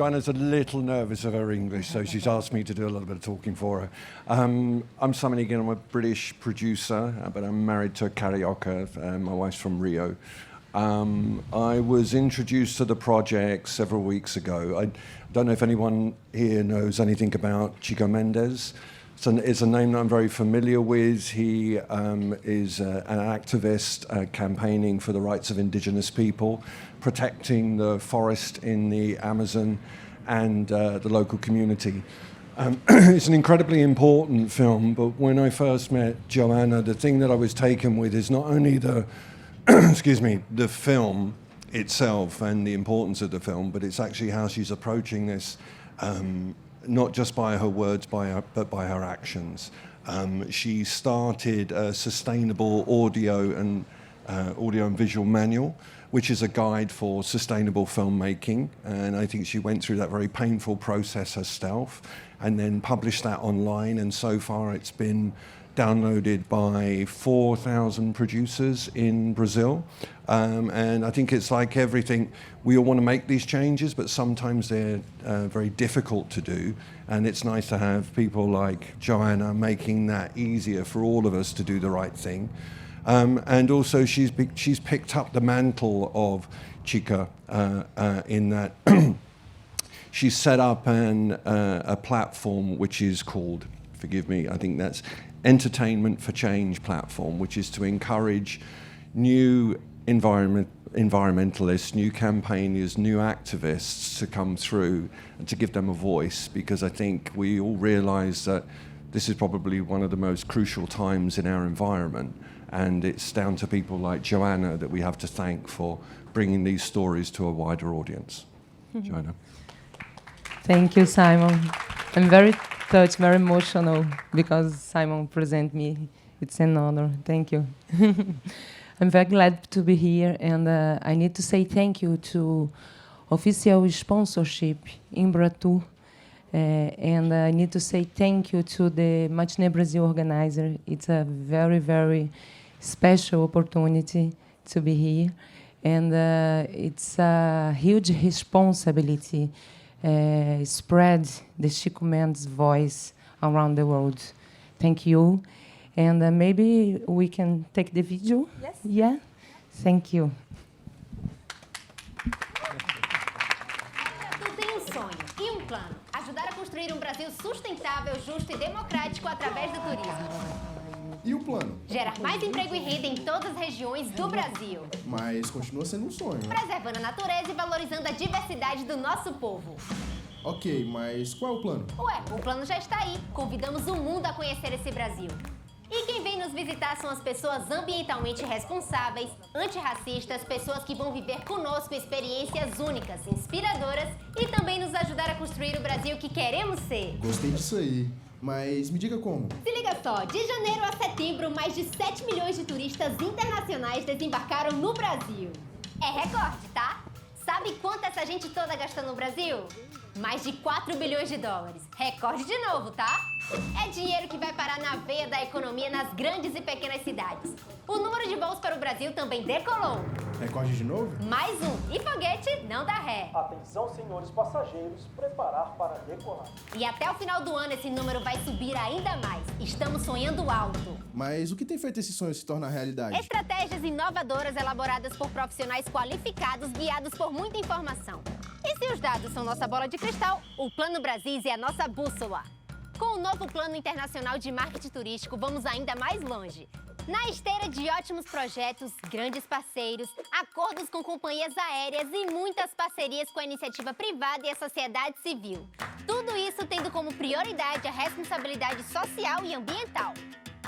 Joanna's a little nervous of her English, so she's asked me to do a little bit of talking for her. I'm Simon Egan, I'm a British producer, but I'm married to a Carioca. My wife's from Rio. I was introduced to the project several weeks ago. I don't know if anyone here knows anything about Chico Mendes. It's a name that I'm very familiar with. He is an activist campaigning for the rights of indigenous people, protecting the forest in the Amazon and the local community. It's an incredibly important film, but when I first met Joanna, the thing that I was taken with is not only the, excuse me, the film itself and the importance of the film, but it's actually how she's approaching this, not just by her words, but by her actions. She started a sustainable audio and visual manual, which is a guide for sustainable filmmaking. And I think she went through that very painful process herself and then published that online. And so far it's been downloaded by 4,000 producers in Brazil. And I think it's like everything, we all want to make these changes, but sometimes they're very difficult to do. And it's nice to have people like Joanna making that easier for all of us to do the right thing. And also she's picked up the mantle of Chica in that she's set up a platform which is called, forgive me, I think that's Entertainment for Change platform, which is to encourage new environmentalists, new campaigners, new activists to come through and to give them a voice, because I think we all realize that this is probably one of the most crucial times in our environment, and it's down to people like Joanna that we have to thank for bringing these stories to a wider audience. Joanna. Thank you, Simon. I'm very touched, very emotional, because Simon present me. It's an honor. Thank you. I'm very glad to be here, and I need to say thank you to official sponsorship, Embratur, and I need to say thank you to the Matinée Brazil organizer. It's a very, very special opportunity to be here, and it's a huge responsibility. Spread the Chico Mendes voice around the world. Thank you. And maybe we can take the video? Yes. Yeah? Thank you. Tu tem um sonho e plano. Ajudar a construir Brasil sustentável, justo e democrático através do turismo. E o plano? Gerar mais emprego e renda em todas as regiões do Brasil. Mas continua sendo um sonho, né? Preservando a natureza e valorizando a diversidade do nosso povo. Ok, mas qual é o plano? Ué, o plano já está aí. Convidamos o mundo a conhecer esse Brasil. E quem vem nos visitar são as pessoas ambientalmente responsáveis, antirracistas, pessoas que vão viver conosco experiências únicas, inspiradoras e também nos ajudar a construir o Brasil que queremos ser. Gostei disso aí. Mas me diga como. Se liga só, de janeiro a setembro, mais de 7 milhões de turistas internacionais desembarcaram no Brasil. É recorde, tá? Sabe quanto essa gente toda gasta no Brasil? Mais de 4 bilhões de dólares. Recorde de novo, tá? É dinheiro que vai parar na veia da economia nas grandes e pequenas cidades. O número de voos para o Brasil também decolou. Recorde de novo? Mais um. E foguete não dá ré. Atenção, senhores passageiros, preparar para decolar. E até o final do ano esse número vai subir ainda mais. Estamos sonhando alto. Mas o que tem feito esse sonho se tornar realidade? Estratégias inovadoras elaboradas por profissionais qualificados, guiados por muita informação. E se os dados são nossa bola de cristal, o Plano Brasil é a nossa bússola. Com o novo Plano Internacional de Marketing Turístico, vamos ainda mais longe. Na esteira de ótimos projetos, grandes parceiros, acordos com companhias aéreas e muitas parcerias com a iniciativa privada e a sociedade civil. Tudo isso tendo como prioridade a responsabilidade social e ambiental.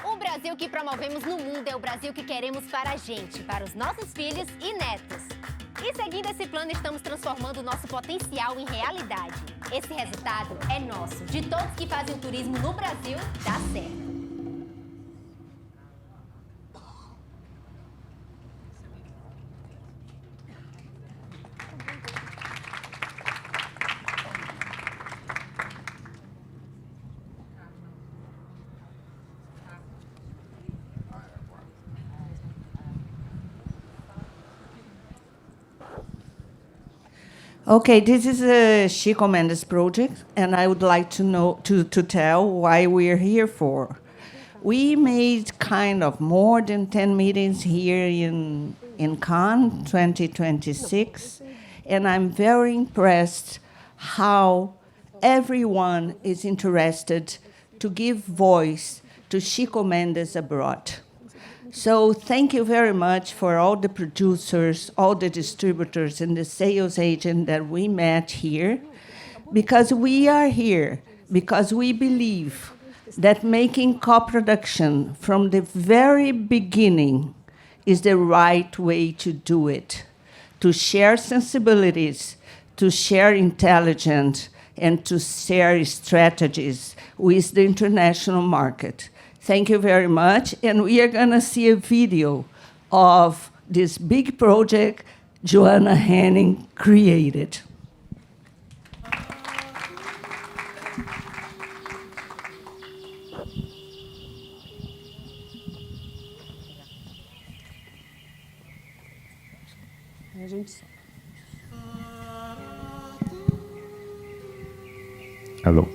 O Brasil que promovemos no mundo é o Brasil que queremos para a gente, para os nossos filhos e netos. E seguindo esse plano, estamos transformando o nosso potencial em realidade. Esse resultado é nosso, de todos que fazem o turismo no Brasil dar certo. Okay, this is a Chico Mendes project, and I would like to tell why we are here for. We made kind of more than 10 meetings here in Cannes 2026, and I'm very impressed how everyone is interested to give voice to Chico Mendes abroad. So thank you very much for all the producers, all the distributors, and the sales agent that we met here, because we are here, because we believe that making co-production from the very beginning is the right way to do it, to share sensibilities, to share intelligence, and to share strategies with the international market. Thank you very much, and we are going to see a video of this big project Joanna Henning created. Alô.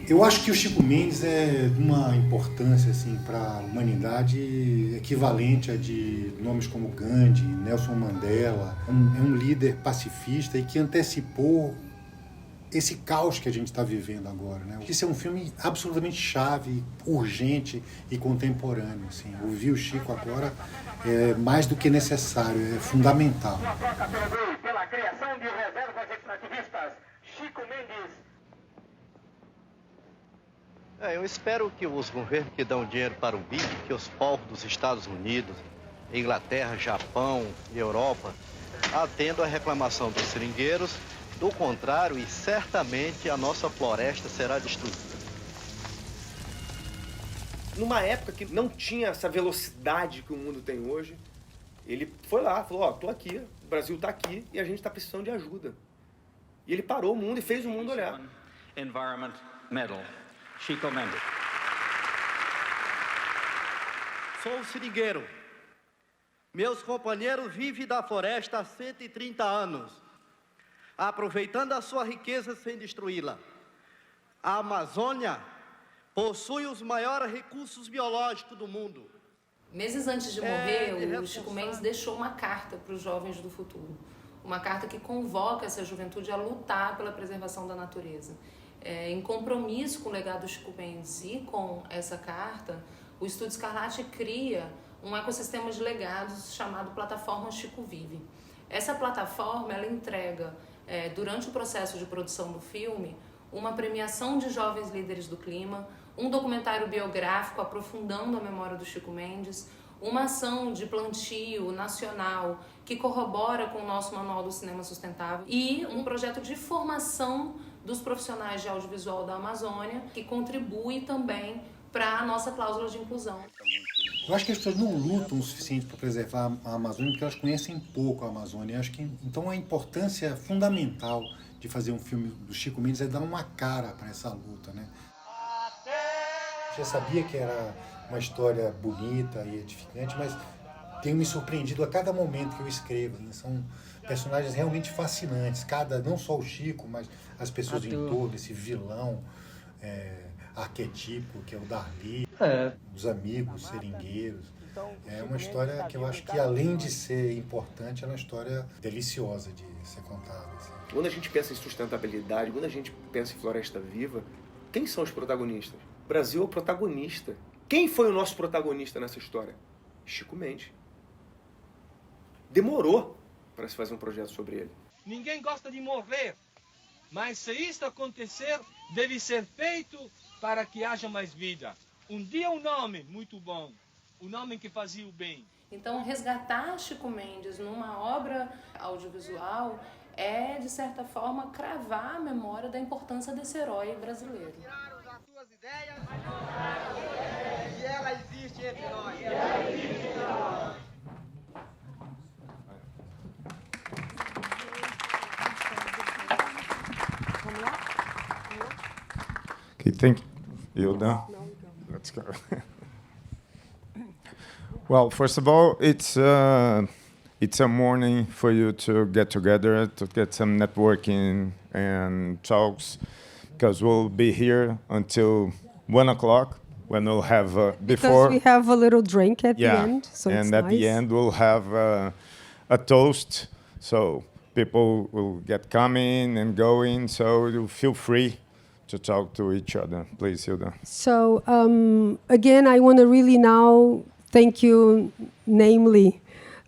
Eu acho que o Chico Mendes é de uma importância assim, para a humanidade equivalente a de nomes como Gandhi, Nelson Mandela. É um líder pacifista e que antecipou esse caos que a gente está vivendo agora, né? Isso é um filme absolutamente chave, urgente e contemporâneo. Assim. Ouvir o Chico agora é mais do que necessário, é fundamental. Pela criação de reservas extrativistas, Chico Mendes. Eu espero que os governos que dão dinheiro para o BID, que os povos dos Estados Unidos, Inglaterra, Japão e Europa, atendam à reclamação dos seringueiros. Do contrário, e certamente a nossa floresta será destruída. Numa época que não tinha essa velocidade que o mundo tem hoje, ele foi lá, falou, tô aqui, o Brasil tá aqui e a gente tá precisando de ajuda. E ele parou o mundo e fez o mundo olhar. Environment Medal, Chico Mendes. Sou seringueiro. Meus companheiros vivem da floresta há 130 anos, aproveitando a sua riqueza sem destruí-la. A Amazônia possui os maiores recursos biológicos do mundo. Meses antes de morrer, o Chico Mendes deixou uma carta para os jovens do futuro. Uma carta que convoca essa juventude a lutar pela preservação da natureza. Em compromisso com o legado do Chico Mendes e com essa carta, o Estúdio Scarlatti cria um ecossistema de legados chamado Plataforma Chico Vive. Essa plataforma, ela entrega, durante o processo de produção do filme, uma premiação de jovens líderes do clima, um documentário biográfico aprofundando a memória do Chico Mendes, uma ação de plantio nacional que corrobora com o nosso Manual do Cinema Sustentável e um projeto de formação dos profissionais de audiovisual da Amazônia, que contribui também para a nossa cláusula de inclusão. Eu acho que as pessoas não lutam o suficiente para preservar a Amazônia porque elas conhecem pouco a Amazônia. Eu acho que, então, a importância fundamental de fazer um filme do Chico Mendes é dar uma cara para essa luta, né? Já sabia que era uma história bonita e edificante, mas tenho me surpreendido a cada momento que eu escrevo. Né? São personagens realmente fascinantes, não só o Chico, mas as pessoas em torno, esse vilão arquetípico que é o Darli, os amigos seringueiros. É uma história que eu acho que, além de ser importante, é uma história deliciosa de ser contada. Assim. Quando a gente pensa em sustentabilidade, quando a gente pensa em floresta viva, quem são os protagonistas? O Brasil é o protagonista. Quem foi o nosso protagonista nessa história? Chico Mendes. Demorou para se fazer um projeto sobre ele. Ninguém gosta de morrer, mas se isso acontecer, deve ser feito para que haja mais vida. Um dia um nome muito bom, o nome que fazia o bem. Então, resgatar Chico Mendes numa obra audiovisual é, de certa forma, cravar a memória da importância desse herói brasileiro. E ela existe entre nós. Okay, thank you. Let's go. Well, first of all, it's it's a morning for you to get together, to get some networking and talks, because we'll be here until 1 o'clock when we'll have before. Because we have a little drink at the end, so and it's at nice. the end we'll have a toast, so people will get coming and going. So you feel free to talk to each other, please, Hilda. So again, I want to really now thank you, namely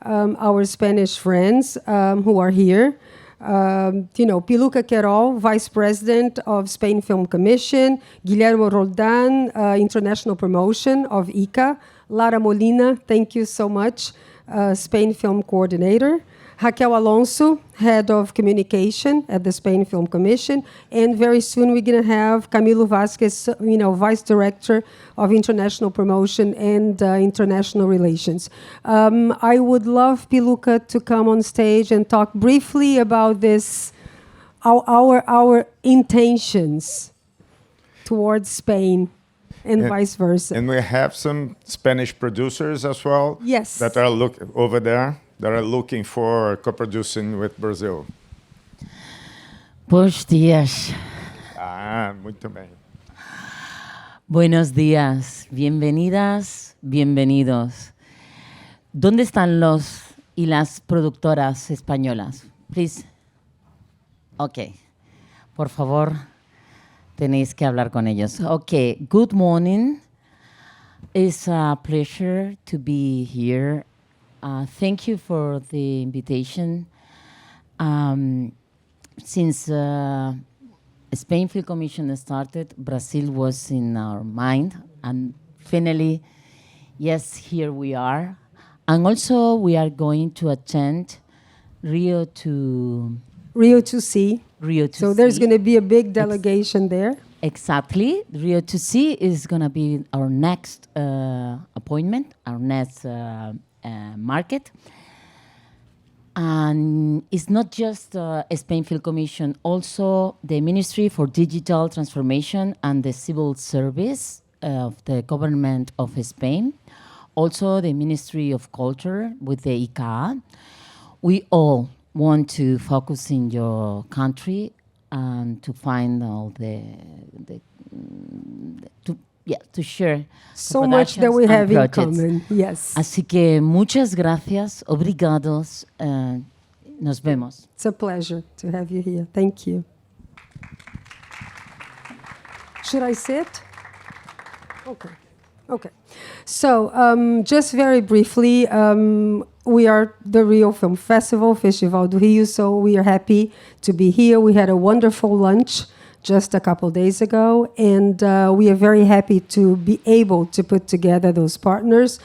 our Spanish friends who are here. Piluca Querol, Vice President of Spain Film Commission, Guillermo Roldan, International Promotion of ICA, Lara Molina, thank you so much, Spain Film Coordinator, Raquel Alonso, Head of Communication at the Spain Film Commission, and very soon we're going to have Camilo Vasquez, Vice Director of International Promotion and International Relations. I would love Piluca to come on stage and talk briefly about this, our intentions towards Spain and vice versa. And we have some Spanish producers as well. Yes. That are over there. That are looking for co-producing with Brazil. Buenos días. Muito bem. Buenos días. Bienvenidas, bienvenidos. ¿Dónde están los y las productoras españolas? Please. Okay. Por favor, tenéis que hablar con ellos. Okay. Good morning. It's a pleasure to be here. Thank you for the invitation. Since Spain Film Commission started, Brazil was in our mind, and finally, yes, here we are. And also, we are going to attend Rio to See. Rio to So See. there's going to be a big delegation there. Exactly. Rio to See is going to be our next appointment, our next market. And it's not just Spain Film Commission, also the Ministry for Digital Transformation and the Civil Service of the Government of Spain, also the Ministry of Culture with the ICA. We all want to focus in your country and to find all to share So much that we have in common, yes. Así que muchas gracias, obrigados, nos vemos. It's a pleasure to have you here. Thank you. Should I sit? Okay. So just very briefly, we are the Rio Film Festival do Rio, so we are happy to be here. We had a wonderful lunch just a couple days ago, and we are very happy to be able to put together those partners.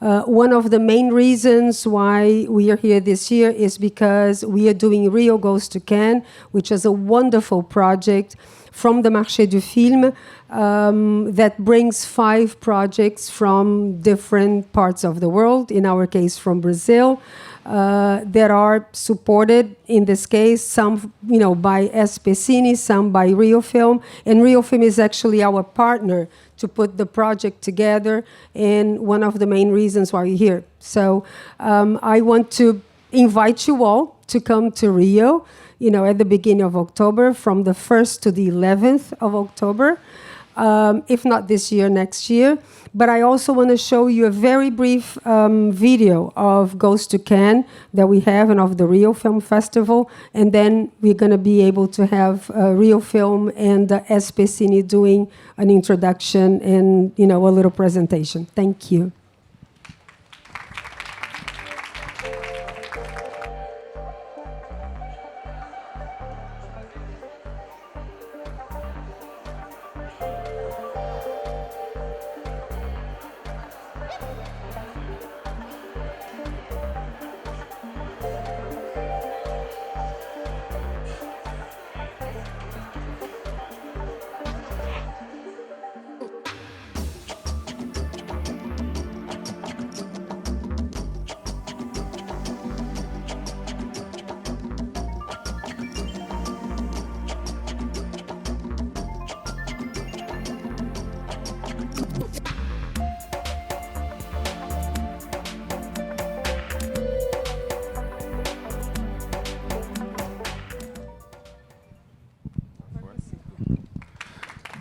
One of the main reasons why we are here this year is because we are doing Rio Goes to Cannes, which is a wonderful project from the Marché du Film that brings 5 projects from different parts of the world, in our case from Brazil, that are supported, in this case, some by SPCine, some by RioFilme. And RioFilme is actually our partner to put the project together, and one of the main reasons why we're here. So I want to invite you all to come to Rio, at the beginning of October, from the 1st to the 11th of October. If not this year, next year. But I also want to show you a very brief video of Goes to Cannes that we have, and of the Rio Film Festival. And then we're going to be able to have RioFilme and SPCine doing an introduction and, a little presentation. Thank you.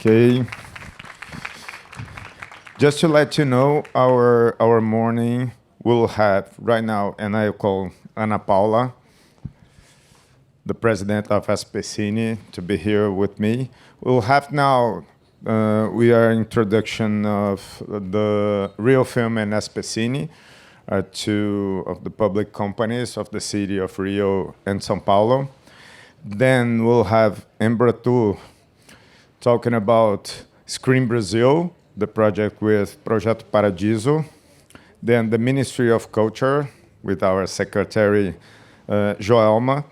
Okay. Just to let you know, our morning will have right now, and I call Ana Paula, the president of SPCine, to be here with me. We'll have now, we are introduction of the RioFilme and SPCine, two of the public companies of the city of Rio and São Paulo. Then we'll have Embratur talking about Screen Brazil, the project with Projeto Paradiso. Then the Ministry of Culture with our secretary, Joelma.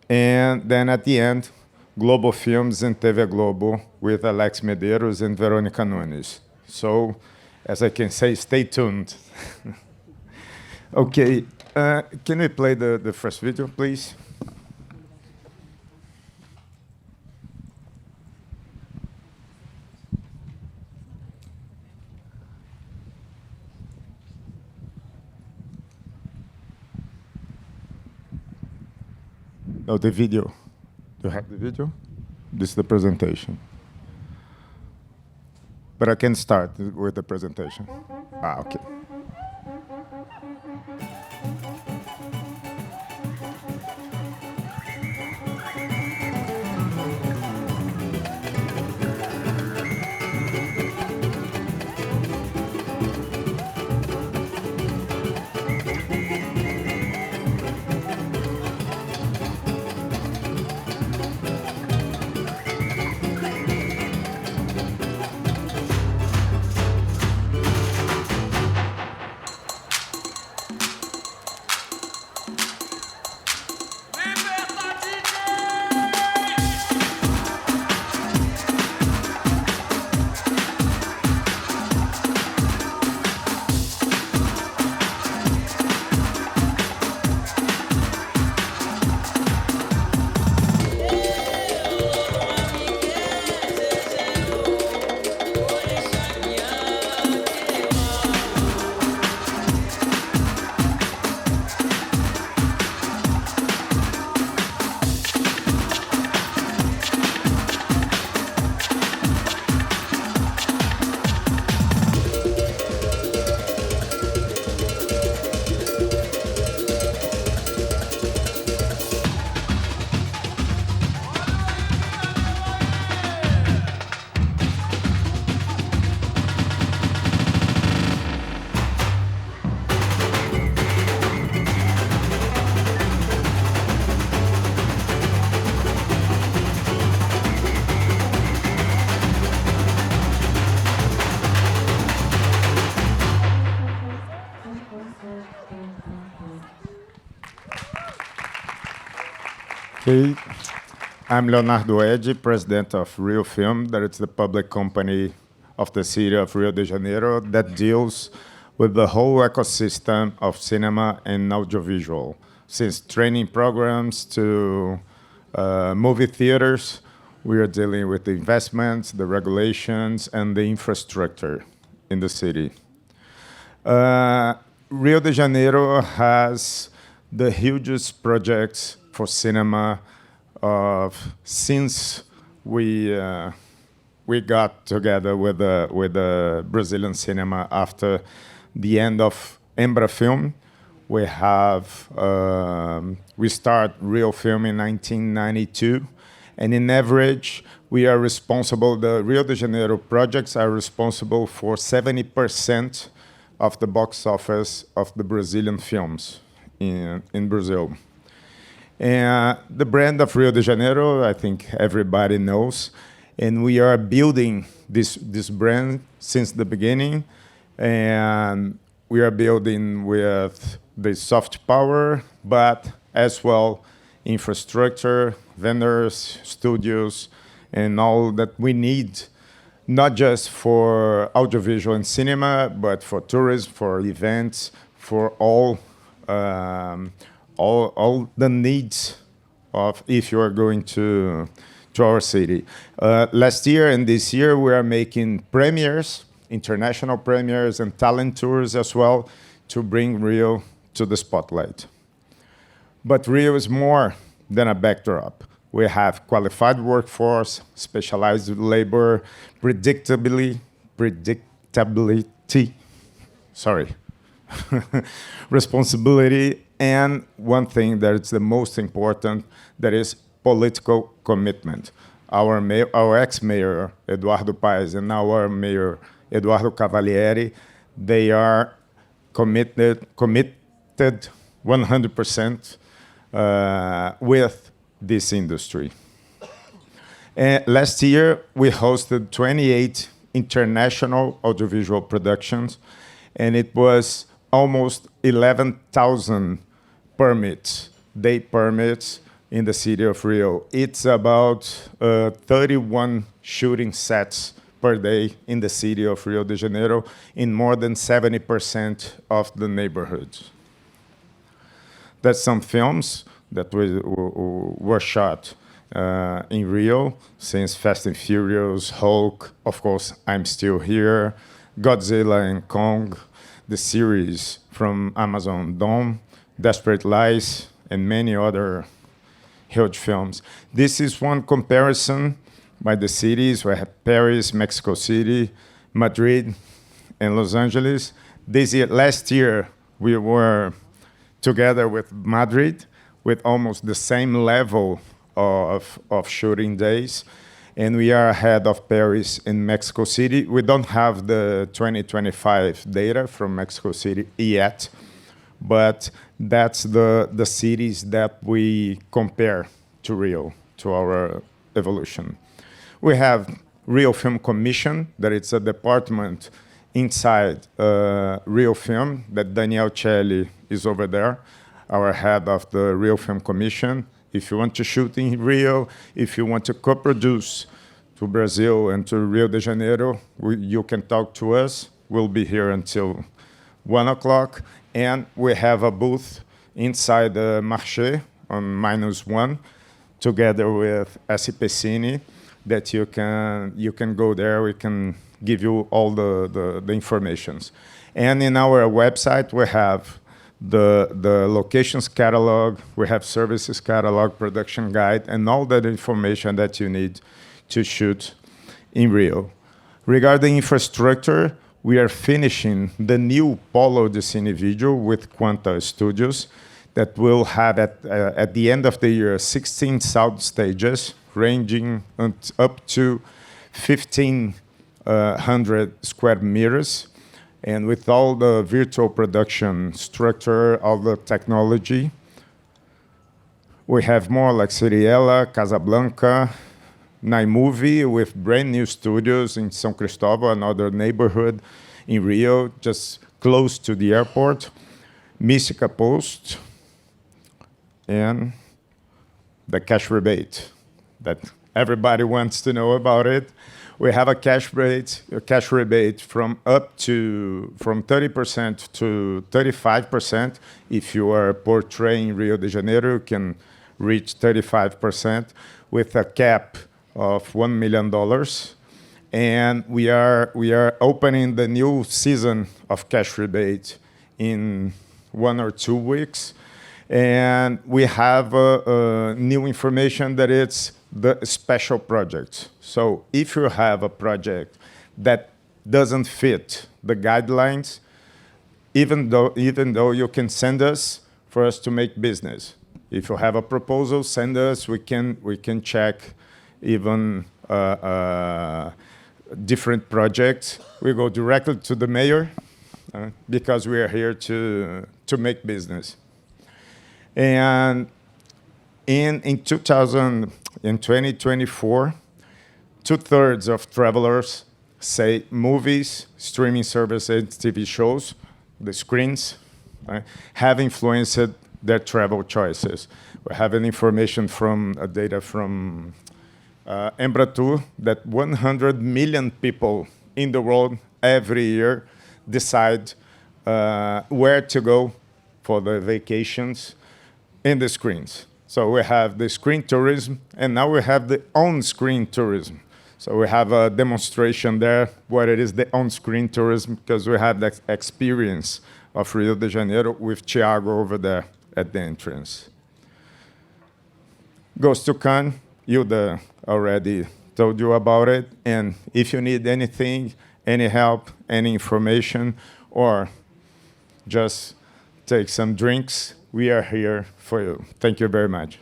And then at the end, Globo Films and TV Globo with Alex Medeiros and Verônica Nunes. So, as I can say, stay tuned. Okay, can we play the first video, please? Oh, the video. Do you have the video? This is the presentation. But I can start with the presentation. Ah, okay. Okay. I'm Leonardo Edi, president of RioFilme, that is the public company of the city of Rio de Janeiro that deals with the whole ecosystem of cinema and audiovisual, since training programs to movie theaters. We are dealing with the investments, the regulations, and the infrastructure in the city. Rio de Janeiro has the hugest projects for cinema since we got together with the Brazilian cinema after the end of Embratur. We have we start RioFilme in 1992, and in average we are responsible. The Rio de Janeiro projects are responsible for 70% of the box office of the Brazilian films in Brazil. And the brand of Rio de Janeiro, I think everybody knows, and we are building this brand since the beginning, and we are building with the soft power, but as well infrastructure, vendors, studios, and all that we need, not just for audiovisual and cinema, but for tourism, for events, for all the needs of if you are going to our city. Last year and this year, we are making premieres, international premieres and talent tours as well to bring Rio to the spotlight. But Rio is more than a backdrop. We have qualified workforce, specialized labor, predictability, sorry, responsibility, and one thing that is the most important, that is political commitment. Our ex-mayor, Eduardo Paes, and our mayor, Eduardo Cavalieri, they are committed 100% with this industry. Last year, we hosted 28 international audiovisual productions, and it was almost 11,000 permits, day permits, in the city of Rio. It's about 31 shooting sets per day in the city of Rio de Janeiro in more than 70% of the neighborhoods. There's some films that were shot in Rio, since Fast and Furious, Hulk, of course, I'm Still Here, Godzilla and Kong, the series from Amazon Dome, Desperate Lies, and many other huge films. This is one comparison by the cities. We have Paris, Mexico City, Madrid, and Los Angeles. Last year, we were together with Madrid, with almost the same level of shooting days. And we are ahead of Paris and Mexico City. We don't have the 2025 data from Mexico City yet, but that's the cities that we compare to Rio, to our evolution. We have RioFilm Commission, that it's a department inside RioFilm, that Daniel Celli is over there, our head of the RioFilm Commission. If you want to shoot in Rio, if you want to co-produce to Brazil and to Rio de Janeiro, you can talk to us. We'll be here until 1 o'clock. And we have a booth inside the Marché on -1, together with SPCine, that you can go there. We can give you all the informations. And in our website, we have the locations catalog, we have services catalog, production guide, and all that information that you need to shoot in Rio. Regarding infrastructure, we are finishing the new Polo de Cine Video with Quanta Studios that will have at the end of the year 16 sound stages ranging up to 1,500 square meters, and with all the virtual production structure, all the technology. We have more like Ciriela, Casablanca, Naimovie with brand new studios in São Cristóvão, another neighborhood in Rio, just close to the airport. Mística Post, and the cash rebate that everybody wants to know about it. We have a cash rebate from 30% to 35%. If you are portraying Rio de Janeiro, you can reach 35% with a cap of $1 million. And we are opening the new season of cash rebate in 1 or 2 weeks. And we have new information that it's the special projects. So if you have a project that doesn't fit the guidelines, even though you can send us for us to make business. If you have a proposal, send us. We can check even different projects. We go directly to the mayor because we are here to make business. And in 2024, 2/3 of travelers say movies, streaming services, TV shows, the screens, have influenced their travel choices. We have information from data from Embratur that 100 million people in the world every year decide where to go for their vacations in the screens. So we have the screen tourism, and now we have the on-screen tourism. So we have a demonstration there what it is the on-screen tourism, because we have that experience of Rio de Janeiro with Thiago over there at the entrance. goes to Cannes. Hilda already told you about it. And if you need anything, any help, any information, or just take some drinks, we are here for you. Thank you very much.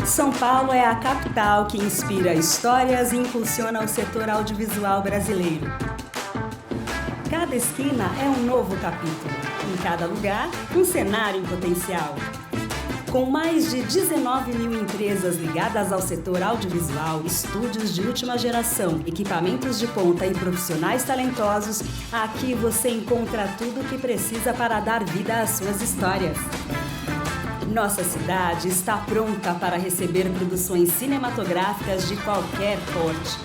São Paulo é a capital que inspira histórias e impulsiona o setor audiovisual brasileiro. Cada esquina é um novo capítulo. Em cada lugar, um cenário em potencial. Com mais de 19 mil empresas ligadas ao setor audiovisual, estúdios de última geração, equipamentos de ponta e profissionais talentosos, aqui você encontra tudo o que precisa para dar vida às suas histórias. Nossa cidade está pronta para receber produções cinematográficas de qualquer porte.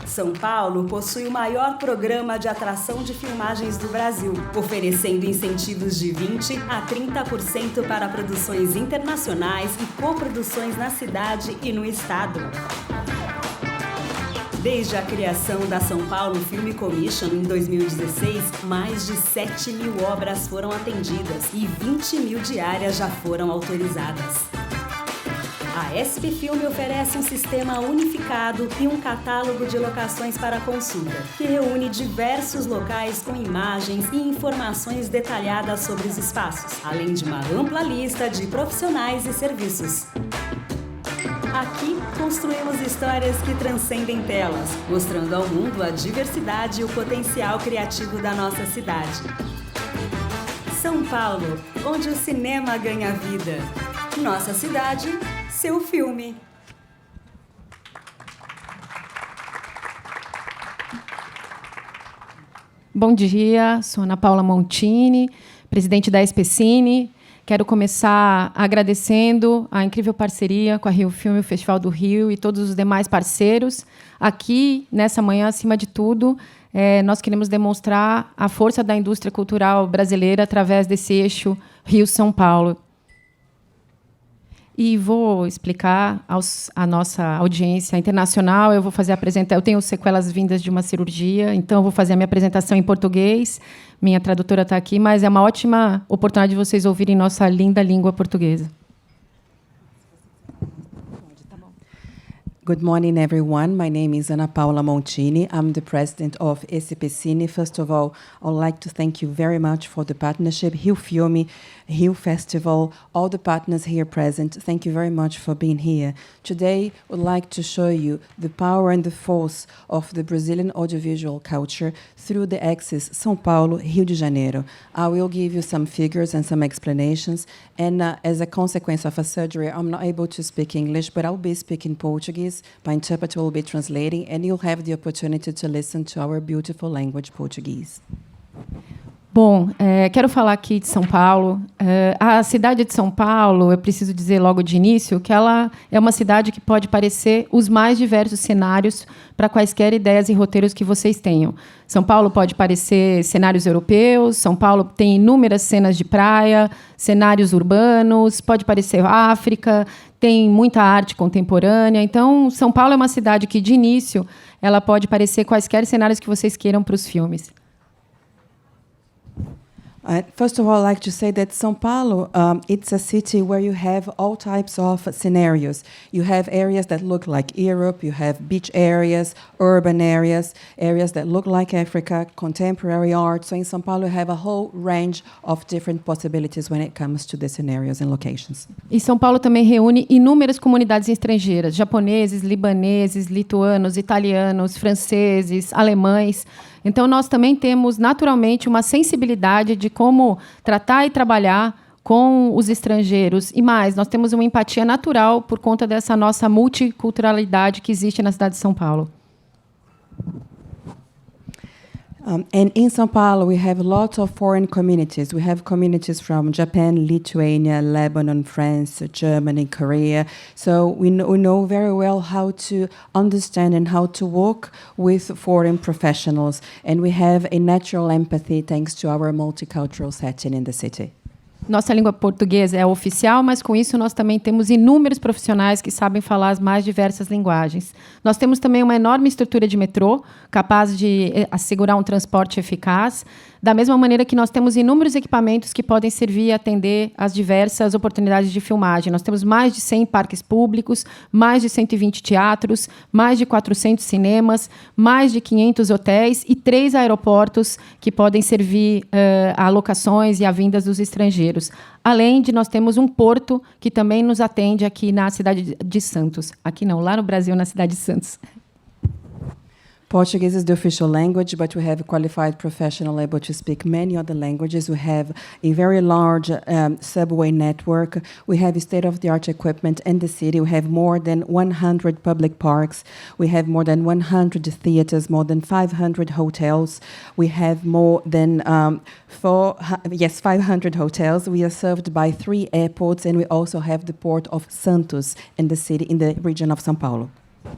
São Paulo possui o maior programa de atração de filmagens do Brasil, oferecendo incentivos de 20% a 30% para produções internacionais e coproduções na cidade e no estado. Desde a criação da São Paulo Film Commission em 2016, mais de 7 mil obras foram atendidas e 20 mil diárias já foram autorizadas. A SPCine oferece um sistema unificado e um catálogo de locações para consulta, que reúne diversos locais com imagens e informações detalhadas sobre os espaços, além de uma ampla lista de profissionais e serviços. Aqui, construímos histórias que transcendem telas, mostrando ao mundo a diversidade e o potencial criativo da nossa cidade. São Paulo, onde o cinema ganha vida. Nossa cidade, seu filme. Bom dia, sou Ana Paula Montini, presidente da SPCine. Quero começar agradecendo a incrível parceria com a RioFilme, o Festival do Rio e todos os demais parceiros. Aqui, nessa manhã, acima de tudo, nós queremos demonstrar a força da indústria cultural brasileira através desse eixo Rio-São Paulo. E vou explicar à nossa audiência internacional. Eu vou fazer eu tenho sequelas vindas de uma cirurgia, então eu vou fazer a minha apresentação em português. Minha tradutora está aqui, mas é uma ótima oportunidade de vocês ouvirem nossa linda língua portuguesa. Good morning, everyone. My name is Ana Paula Montini. I'm the president of SPCine. First of all, I would like to thank you very much for the partnership, RioFilme, Rio Festival, all the partners here present. Thank you very much for being here. Today, I would like to show you the power and the force of the Brazilian audiovisual culture through the axis São Paulo, Rio de Janeiro. I will give you some figures and some explanations. And as a consequence of a surgery, I'm not able to speak English, but I'll be speaking Portuguese. My interpreter will be translating, and you'll have the opportunity to listen to our beautiful language, Portuguese. Bom, quero falar aqui de São Paulo. A cidade de São Paulo, eu preciso dizer logo de início que ela é uma cidade que pode parecer os mais diversos cenários para quaisquer ideias e roteiros que vocês tenham. São Paulo pode parecer cenários europeus, São Paulo tem inúmeras cenas de praia, cenários urbanos, pode parecer África, tem muita arte contemporânea. Então, São Paulo é uma cidade que, de início, ela pode parecer quaisquer cenários que vocês queiram para os filmes. First of all, I'd like to say that São Paulo, it's a city where you have all types of scenarios. You have areas that look like Europe, you have beach areas, urban areas, areas that look like Africa, contemporary art. So in São Paulo, you have a whole range of different possibilities when it comes to the scenarios and locations. E São Paulo também reúne inúmeras comunidades estrangeiras, japoneses, libaneses, lituanos, italianos, franceses, alemães. Então, nós também temos, naturalmente, uma sensibilidade de como tratar e trabalhar com os estrangeiros. E mais, nós temos uma empatia natural por conta dessa nossa multiculturalidade que existe na cidade de São Paulo. And in São Paulo, we have lots of foreign communities. We have communities from Japan, Lithuania, Lebanon, France, Germany, Korea. So we know very well how to understand and how to work with foreign professionals. And we have a natural empathy thanks to our multicultural setting in the city. Nossa língua portuguesa é oficial, mas com isso nós também temos inúmeros profissionais que sabem falar as mais diversas linguagens. Nós temos também uma enorme estrutura de metrô, capaz de assegurar um transporte eficaz, da mesma maneira que nós temos inúmeros equipamentos que podem servir e atender às diversas oportunidades de filmagem. Nós temos mais de 100 parques públicos, mais de 120 teatros, mais de 400 cinemas, mais de 500 hotéis e 3 aeroportos que podem servir a alocações e a vindas dos estrangeiros. Além de nós temos um porto que também nos atende aqui na cidade de Santos. Aqui não, lá no Brasil, na cidade de Santos. Portuguese is the official language, but we have qualified professionals able to speak many other languages. We have a very large subway network. We have state-of-the-art equipment in the city. We have more than 100 public parks. We have more than 100 theaters, more than 500 hotels. We have more than 500 hotels. We are served by 3 airports, and we also have the port of Santos in the city, in the region of São Paulo.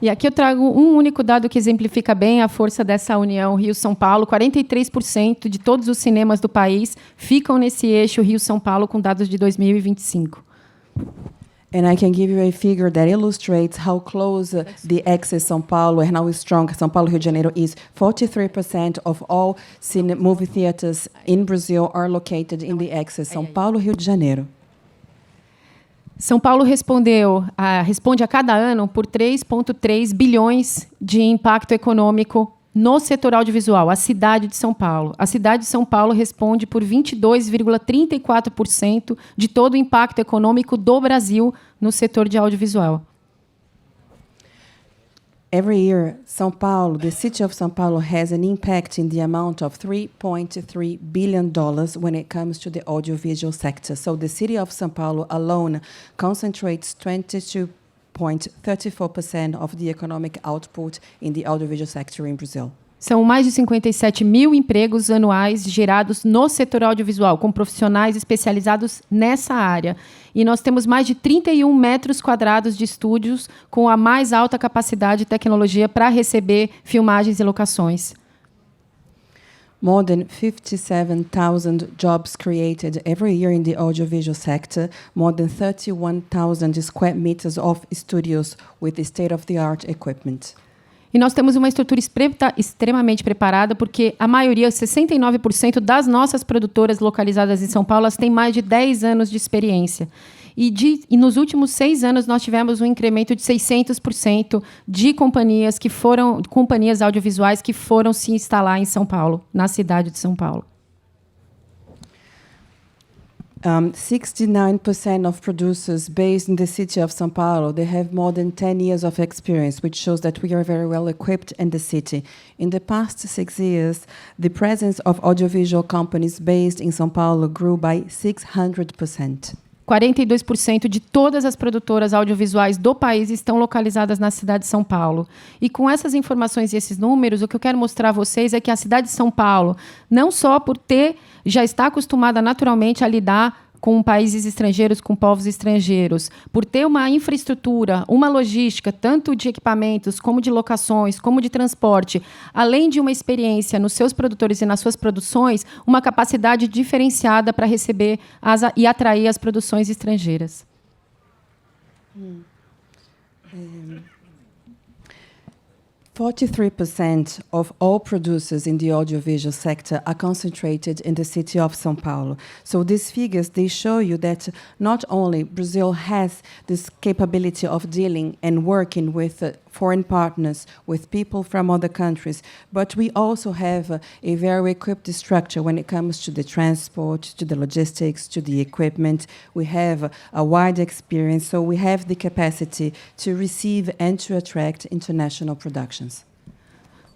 E aqui eu trago um único dado que exemplifica bem a força dessa união Rio-São Paulo. 43% de todos os cinemas do país ficam nesse eixo Rio-São Paulo, com dados de 2025. And I can give you a figure that illustrates how close the axis São Paulo and how strong São Paulo, Rio de Janeiro is. 43% of all movie theaters in Brazil are located in the axis São Paulo, Rio de Janeiro. São Paulo responde a cada ano por 3,3 bilhões de impacto econômico no setor audiovisual, a cidade de São Paulo. A cidade de São Paulo responde por 22,34% de todo o impacto econômico do Brasil no setor de audiovisual. Every year, São Paulo, the city of São Paulo, has an impact in the amount of $3.3 billion when it comes to the audiovisual sector. So the city of São Paulo alone concentrates 22.34% of the economic output in the audiovisual sector in Brazil. São mais de 57 mil empregos anuais gerados no setor audiovisual, com profissionais especializados nessa área. E nós temos mais de 31 metros quadrados de estúdios com a mais alta capacidade e tecnologia para receber filmagens e locações. More than 57,000 jobs created every year in the audiovisual sector, more than 31,000 square meters of studios with state-of-the-art equipment. E nós temos uma estrutura extremamente preparada, porque a maioria, 69% das nossas produtoras localizadas em São Paulo, elas têm mais de 10 anos de experiência. E nos últimos 6 anos, nós tivemos um incremento de 600% de companhias audiovisuais que foram se instalar em São Paulo, na cidade de São Paulo. 69% of producers based in the city of São Paulo, they have more than 10 years of experience, which shows that we are very well equipped in the city. In the past 6 years, the presence of audiovisual companies based in São Paulo grew by 600%. 42% de todas as produtoras audiovisuais do país estão localizadas na cidade de São Paulo. E com essas informações e esses números, o que eu quero mostrar a vocês é que a cidade de São Paulo, não só por já está acostumada naturalmente a lidar com países estrangeiros, com povos estrangeiros, por ter uma infraestrutura, uma logística, tanto de equipamentos, como de locações, como de transporte, além de uma experiência nos seus produtores e nas suas produções, uma capacidade diferenciada para receber e atrair as produções estrangeiras. 43% of all producers in the audiovisual sector are concentrated in the city of São Paulo. So these figures, they show you that not only Brazil has this capability of dealing and working with foreign partners, with people from other countries, but we also have a very equipped structure when it comes to the transport, to the logistics, to the equipment. We have a wide experience, so we have the capacity to receive and to attract international productions.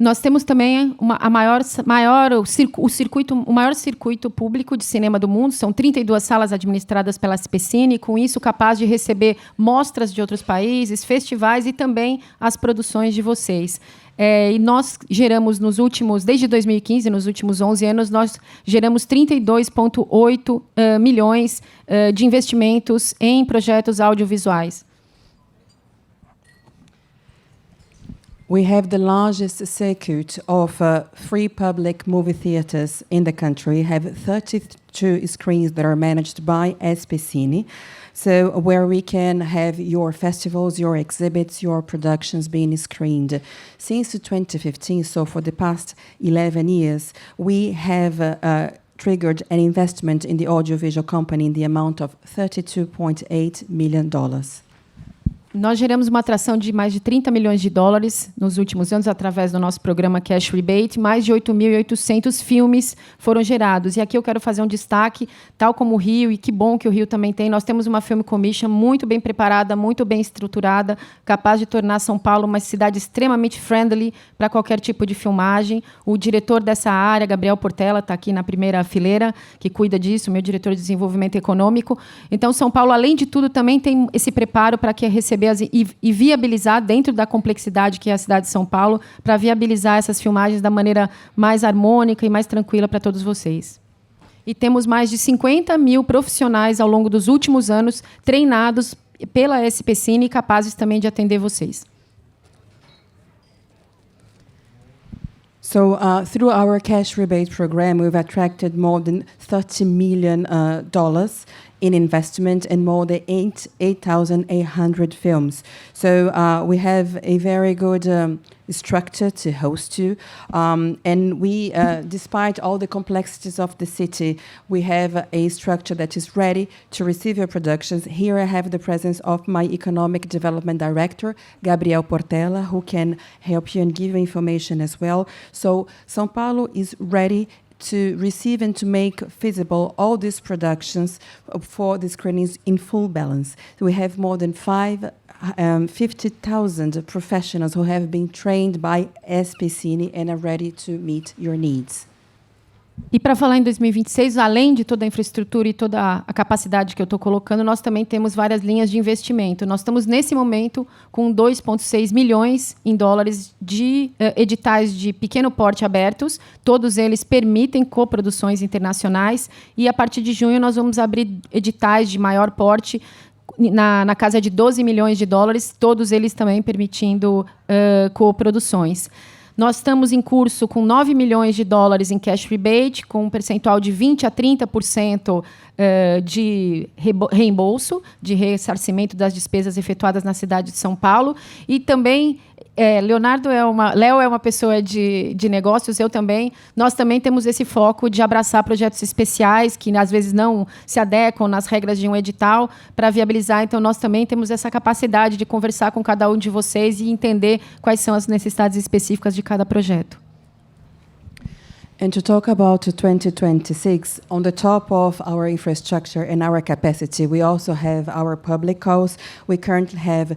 Nós temos também o maior circuito público de cinema do mundo. São 32 salas administradas pela SPCine, com isso capaz de receber mostras de outros países, festivais e também as produções de vocês. E nós geramos desde 2015, nos últimos 11 anos, nós geramos 32,8 milhões de investimentos em projetos audiovisuais. We have the largest circuit of free public movie theaters in the country. We have 32 screens that are managed by SPCine, so where we can have your festivals, your exhibits, your productions being screened. Since 2015, so for the past 11 years, we have triggered an investment in the audiovisual company in the amount of $32.8 million. Nós geramos uma atração de mais de 30 milhões de dólares nos últimos anos através do nosso programa Cash Rebate. Mais de 8.800 filmes foram gerados. E aqui eu quero fazer um destaque, tal como o Rio, e que bom que o Rio também tem. Nós temos uma Film Commission muito bem preparada, muito bem estruturada, capaz de tornar São Paulo uma cidade extremamente friendly para qualquer tipo de filmagem. O diretor dessa área, Gabriel Portela, está aqui na primeira fileira, que cuida disso, meu diretor de desenvolvimento econômico. Então, São Paulo, além de tudo, também tem esse preparo para que receber e viabilizar, dentro da complexidade que é a cidade de São Paulo, para viabilizar essas filmagens da maneira mais harmônica e mais tranquila para todos vocês. E temos mais de 50 mil profissionais ao longo dos últimos anos treinados pela SPCine e capazes também de atender vocês. So through our cash rebate program, we've attracted more than $30 million in investment and more than 8,800 films. So we have a very good structure to host you. And we, despite all the complexities of the city, we have a structure that is ready to receive your productions. Here I have the presence of my Economic Development Director, Gabriel Portela, who can help you and give you information as well. So São Paulo is ready to receive and to make feasible all these productions for the screenings in full balance. So we have more than 50,000 professionals who have been trained by SPCine and are ready to meet your needs. E para falar em 2026, além de toda a infraestrutura e toda a capacidade que eu estou colocando, nós também temos várias linhas de investimento. Nós estamos, nesse momento, com 2,6 milhões em dólares de editais de pequeno porte abertos. Todos eles permitem coproduções internacionais. E, a partir de junho, nós vamos abrir editais de maior porte na casa de 12 milhões de dólares, todos eles também permitindo coproduções. Nós estamos em curso com 9 milhões de dólares em cash rebate, com um percentual de 20% a 30% de reembolso, de ressarcimento das despesas efetuadas na cidade de São Paulo. E também, Léo é uma pessoa de negócios, eu também. Nós também temos esse foco de abraçar projetos especiais, que às vezes não se adequam nas regras de um edital, para viabilizar. Então, nós também temos essa capacidade de conversar com cada um de vocês e entender quais são as necessidades específicas de cada projeto. And to talk about 2026, on the top of our infrastructure and our capacity, we also have our public calls. We currently have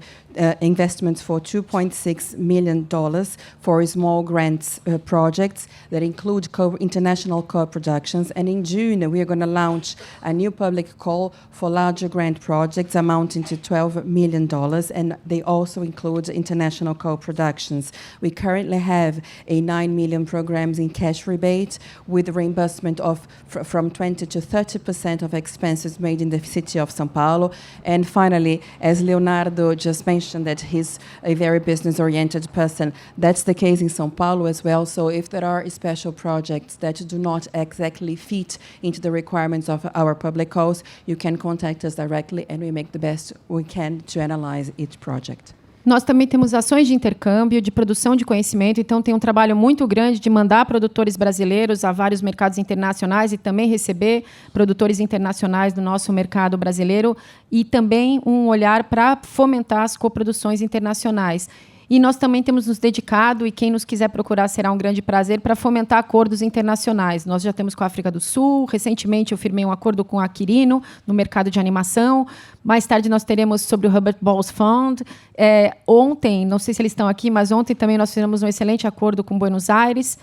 investments for $2.6 million for small grants projects that include international co-productions. And in June, we are going to launch a new public call for larger grant projects amounting to $12 million, and they also include international co-productions. We currently have a 9 million programs in cash rebate with reimbursement of from 20 to 30% of expenses made in the city of São Paulo. And finally, as Leonardo just mentioned, that he's a very business-oriented person. That's the case in São Paulo as well. So if there are special projects that do not exactly fit into the requirements of our public calls, you can contact us directly and we make the best we can to analyze each project. Nós também temos ações de intercâmbio, de produção de conhecimento, então tem um trabalho muito grande de mandar produtores brasileiros a vários mercados internacionais e também receber produtores internacionais do nosso mercado brasileiro e também um olhar para fomentar as coproduções internacionais. E nós também temos nos dedicado, e quem nos quiser procurar será um grande prazer, para fomentar acordos internacionais. Nós já temos com a África do Sul, recentemente eu firmei um acordo com a Quirino, no mercado de animação. Mais tarde nós teremos sobre o Robert Balls Fund. Ontem, não sei se eles estão aqui, mas ontem também nós fizemos um excelente acordo com Buenos Aires.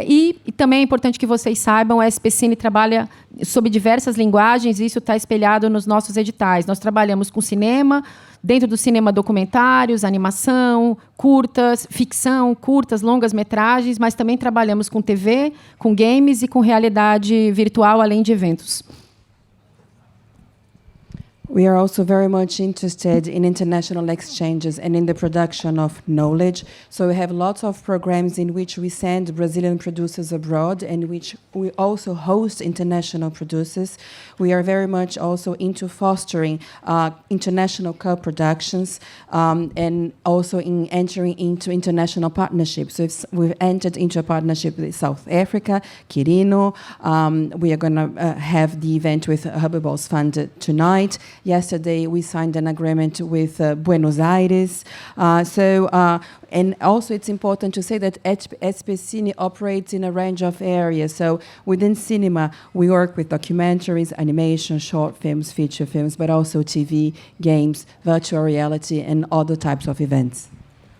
E também é importante que vocês saibam, a SPCine trabalha sob diversas linguagens, e isso está espelhado nos nossos editais. Nós trabalhamos com cinema, dentro do cinema documentários, animação, curtas, ficção, curtas, longas metragens, mas também trabalhamos com TV, com games e com realidade virtual, além de eventos. We are also very much interested in international exchanges and in the production of knowledge. So we have lots of programs in which we send Brazilian producers abroad and which we also host international producers. We are very much also into fostering international co-productions and also in entering into international partnerships. So we've entered into a partnership with South Africa, Quirino. We are going to have the event with Hubballs Fund tonight. Yesterday, we signed an agreement with Buenos Aires. And also, it's important to say that SPCine operates in a range of areas. So within cinema, we work with documentaries, animation, short films, feature films, but also TV, games, virtual reality, and other types of events.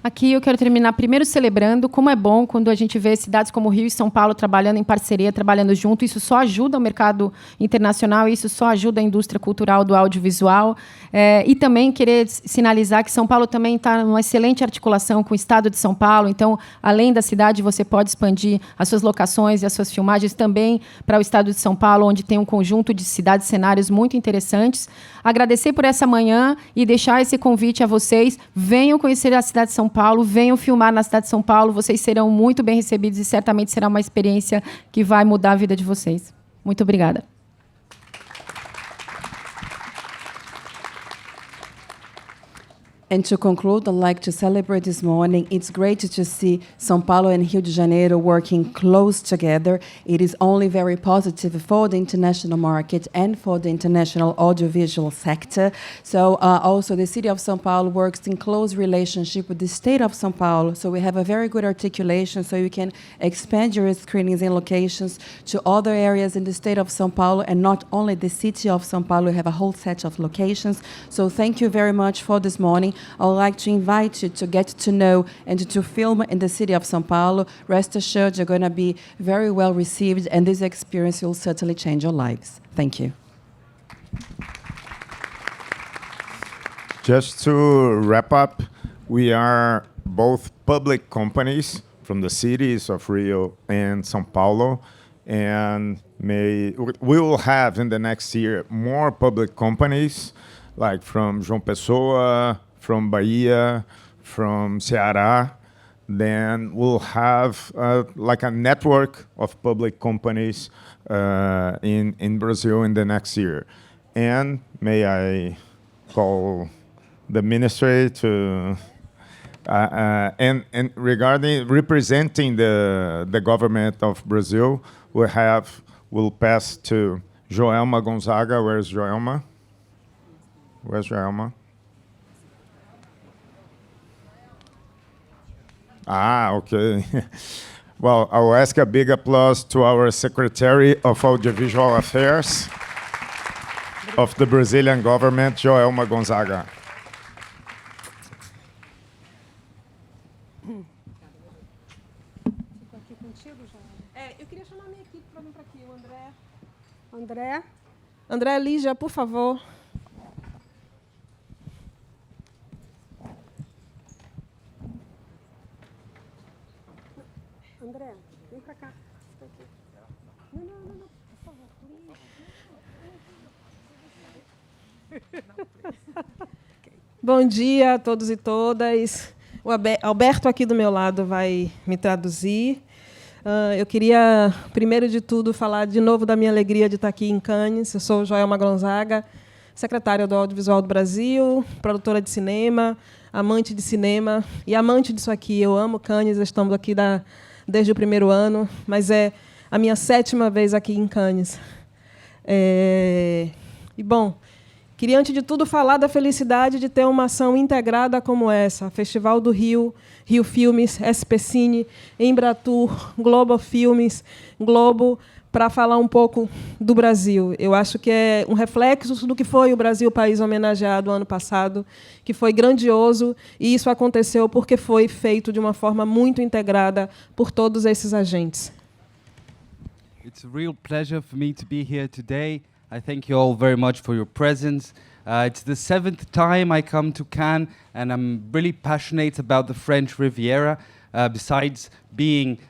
Aqui eu quero terminar primeiro celebrando como é bom quando a gente vê cidades como Rio e São Paulo trabalhando em parceria, trabalhando junto. Isso só ajuda o mercado internacional, isso só ajuda a indústria cultural do audiovisual. E também querer sinalizar que São Paulo também está numa excelente articulação com o Estado de São Paulo. Então, além da cidade, você pode expandir as suas locações e as suas filmagens também para o Estado de São Paulo, onde tem um conjunto de cidades, cenários muito interessantes. Agradecer por essa manhã e deixar esse convite a vocês. Venham conhecer a cidade de São Paulo, venham filmar na cidade de São Paulo. Vocês serão muito bem recebidos e certamente será uma experiência que vai mudar a vida de vocês. Muito obrigada. And to conclude, I'd like to celebrate this morning. It's great to see São Paulo and Rio de Janeiro working close together. It is only very positive for the international market and for the international audiovisual sector. So also the city of São Paulo works in close relationship with the state of São Paulo. So we have a very good articulation so you can expand your screenings and locations to other areas in the state of São Paulo and not only the city of São Paulo. We have a whole set of locations. So thank you very much for this morning. I would like to invite you to get to know and to film in the city of São Paulo. Rest assured, you're going to be very well received, and this experience will certainly change your lives. Thank you. Just to wrap up, we are both public companies from the cities of Rio and São Paulo, and we will have in the next year more public companies, like from João Pessoa, from Bahia, from Ceará. Then we'll have like a network of public companies in Brazil in the next year. And may I call the ministry to and regarding representing the government of Brazil, we'll pass to Joelma Gonzaga. Where's Joelma? Where's Joelma? Okay. Well, I'll ask a big applause to our Secretary of Audiovisual Affairs of the Brazilian government, Joelma Gonzaga. Eu queria chamar a minha equipe para vir para aqui, o André, Lígia, por favor. André, vem para cá. Não, por favor, Bom dia a todos e todas. O Alberto aqui do meu lado vai me traduzir. Eu queria, primeiro de tudo, falar de novo da minha alegria de estar aqui em Cannes. Eu sou Joelma Gonzaga, secretária do Audiovisual do Brasil, produtora de cinema, amante de cinema e amante disso aqui. Eu amo Cannes, estamos aqui desde o primeiro ano, mas é a minha 7ª vez aqui em Cannes. Bom, Queria, antes de tudo, falar da felicidade de ter uma ação integrada como essa. Festival do Rio, RioFilmes, SPCine, Embratur, Globo Filmes, Globo, para falar um pouco do Brasil. Eu acho que é um reflexo do que foi o Brasil, país homenageado ano passado, que foi grandioso, e isso aconteceu porque foi feito de uma forma muito integrada por todos esses agentes. It's a real pleasure for me to be here today. I thank you all very much for your presence. It's the 7th time I come to Cannes, and I'm really passionate about the French Riviera. Besides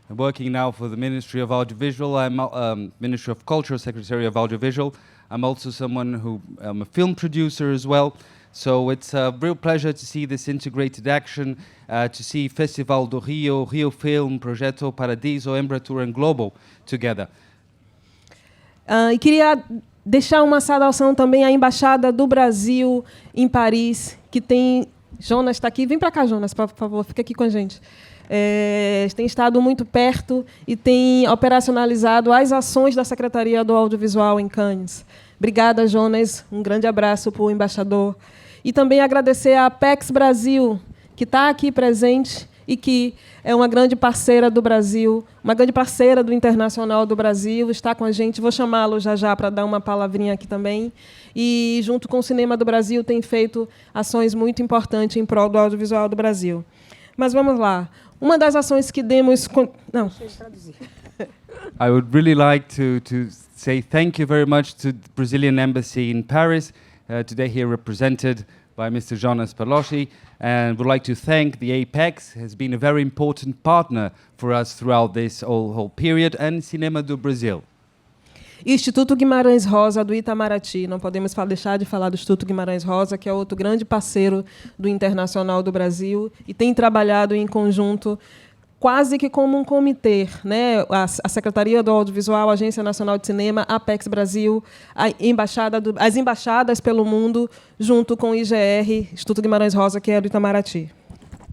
working now for the Ministry of Audiovisual, I'm Ministry of Culture, Secretary of Audiovisual. I'm also I'm a film producer as well. So it's a real pleasure to see this integrated action, to see Festival do Rio, RioFilme, Projeto Paradiso, Embratur and Globo together. E queria deixar uma saudação também à Embaixada do Brasil em Paris, que tem... Jonas está aqui. Vem para cá, Jonas, por favor, fica aqui com a gente. Tem estado muito perto e tem operacionalizado as ações da Secretaria do Audiovisual em Cannes. Obrigada, Jonas. Um grande abraço para o embaixador. E também agradecer à Apex Brasil, que está aqui presente e que é uma grande parceira do Brasil, uma grande parceira do Internacional do Brasil, está com a gente. Vou chamá-lo já para dar uma palavrinha aqui também. E, junto com o Cinema do Brasil, tem feito ações muito importantes em prol do audiovisual do Brasil. Mas vamos lá. Uma das ações que demos... Não. Deixa eu traduzir. I would really like to say thank you very much to the Brazilian Embassy in Paris, today here represented by Mr. Jonas Palocci, and would like to thank the Apex, has been a very important partner for us throughout this whole period, and Cinema do Brasil. Instituto Guimarães Rosa, do Itamaraty. Não podemos deixar de falar do Instituto Guimarães Rosa, que é outro grande parceiro do Internacional do Brasil, e tem trabalhado em conjunto, quase que como um comitê, né? A Secretaria do Audiovisual, a Agência Nacional de Cinema, a Apex Brasil, as embaixadas pelo mundo, junto com o IGR, Instituto Guimarães Rosa, que é do Itamaraty.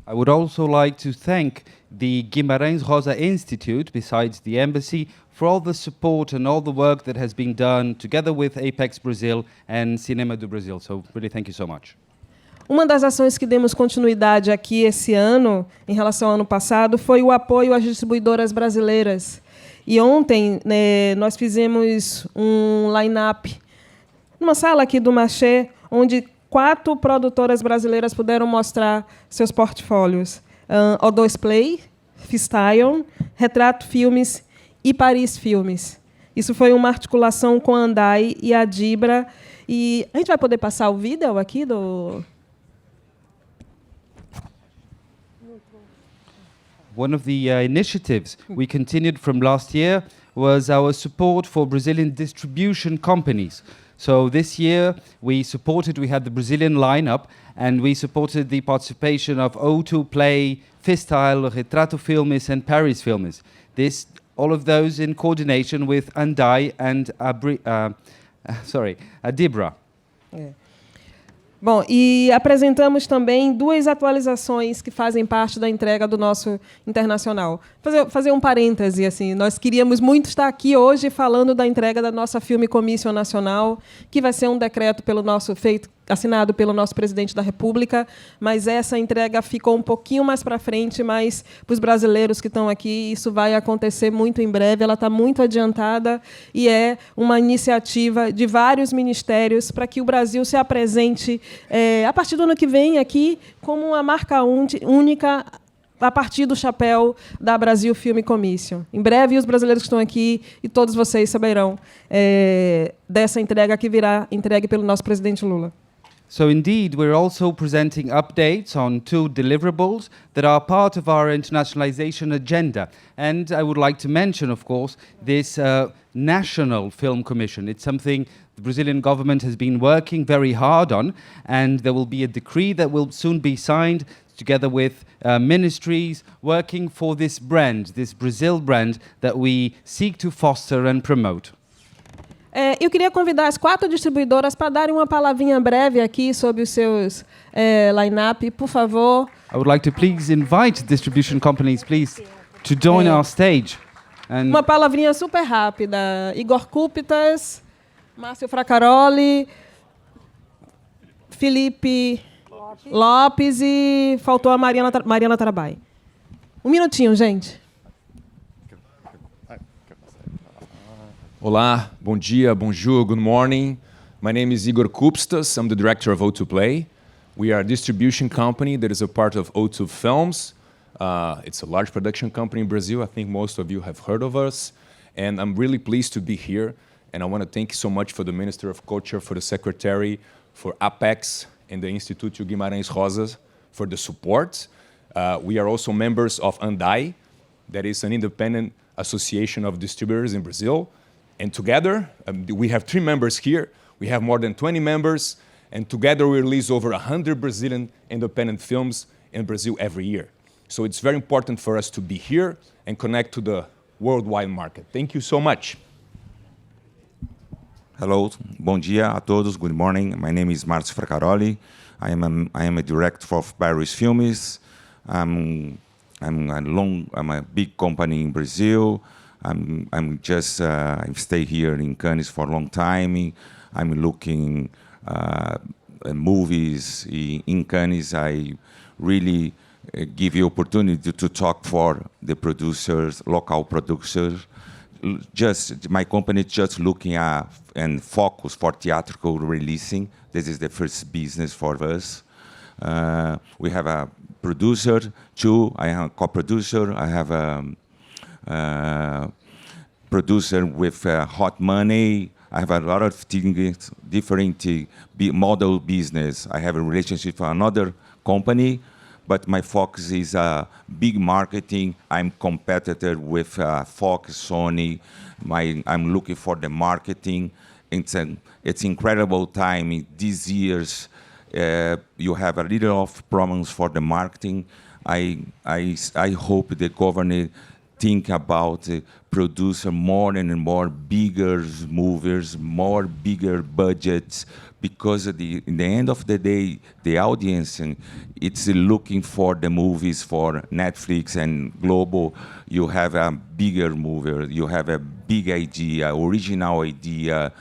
I would also like to thank the Guimarães Rosa Institute, besides the embassy, for all the support and all the work that has been done together with Apex Brazil and Cinema do Brasil. So really thank you so much. Uma das ações que demos continuidade aqui esse ano, em relação ao ano passado, foi o apoio às distribuidoras brasileiras. E ontem, né, nós fizemos um line-up numa sala aqui do Marché, onde 4 produtoras brasileiras puderam mostrar seus portfólios. O2 Play, Fistyle, Retrato Filmes e Paris Filmes. Isso foi uma articulação com a Andai e a Dibra. E a gente vai poder passar o vídeo aqui do... One of the initiatives we continued from last year was our support for Brazilian distribution companies. So this year we had the Brazilian lineup, and we supported the participation of O2 Play, Fistyle, Retrato Filmes and Paris Filmes. All of those in coordination with Andai and Dibra. Bom, e apresentamos também 2 atualizações que fazem parte da entrega do nosso internacional. Fazer um parêntese, assim, nós queríamos muito estar aqui hoje falando da entrega da nossa Film Commission Nacional, que vai ser um decreto assinado pelo nosso presidente da República, mas essa entrega ficou um pouquinho mais para frente, mas para os brasileiros que estão aqui, isso vai acontecer muito em breve, ela está muito adiantada e é uma iniciativa de vários ministérios para que o Brasil se apresente, a partir do ano que vem, aqui, como uma marca única a partir do chapéu da Brasil Film Commission. Em breve, os brasileiros que estão aqui e todos vocês saberão dessa entrega que virá entregue pelo nosso presidente Lula. So indeed, we're also presenting updates on 2 deliverables that are part of our internationalization agenda. And I would like to mention, of course, this National Film Commission. It's something the Brazilian government has been working very hard on, and there will be a decree that will soon be signed together with ministries working for this brand, this Brazil brand that we seek to foster and promote. Eu queria convidar as 4 distribuidoras para darem uma palavrinha breve aqui sobre os seus line-up, por favor. I would like to please invite distribution companies, please, to join our stage. And uma palavrinha super rápida. Igor Kupitas, Márcio Fracaroli, Felipe Lopes e faltou a Mariana Tarabai. Um minutinho, gente. Olá, bom dia, bonjour, good morning. My name is Igor Kupstas. I'm the director of O2 Play. We are a distribution company that is a part of O2 Films. It's a large production company in Brazil. I think most of you have heard of us. And I'm really pleased to be here. And I want to thank you so much for the Minister of Culture, for the Secretary, for Apex, and the Instituto Guimarães Rosa for the support. We are also members of ANDAI, that is an independent association of distributors in Brazil. And together, we have 3 members here. We have more than 20 members. And together we release over 100 Brazilian independent films in Brazil every year. So it's very important for us to be here and connect to the worldwide market. Thank you so much. Hello, bom dia a todos. Good morning. My name is Márcio Fracaroli. I am a director of RioFilme. I'm a big company in Brazil. I stay here in Cannes for a long time. I'm looking movies in Cannes. I really give you opportunity to talk for the producers, local producers. My company just looking at and focus for theatrical releasing. This is the first business for us. We have a producer too. I am a co-producer. I have a producer with hot money. I have a lot of things, different model business. I have a relationship with another company, but my focus is big marketing. I'm competitor with Fox, Sony. I'm looking for the marketing. It's incredible time. These years, you have a little of problems for the marketing. I hope the government think about producer more and more bigger movies, more bigger budgets, because in the end of the day, the audience it's looking for the movies for Netflix and Globo. You have a bigger movie, you have a big idea, original idea.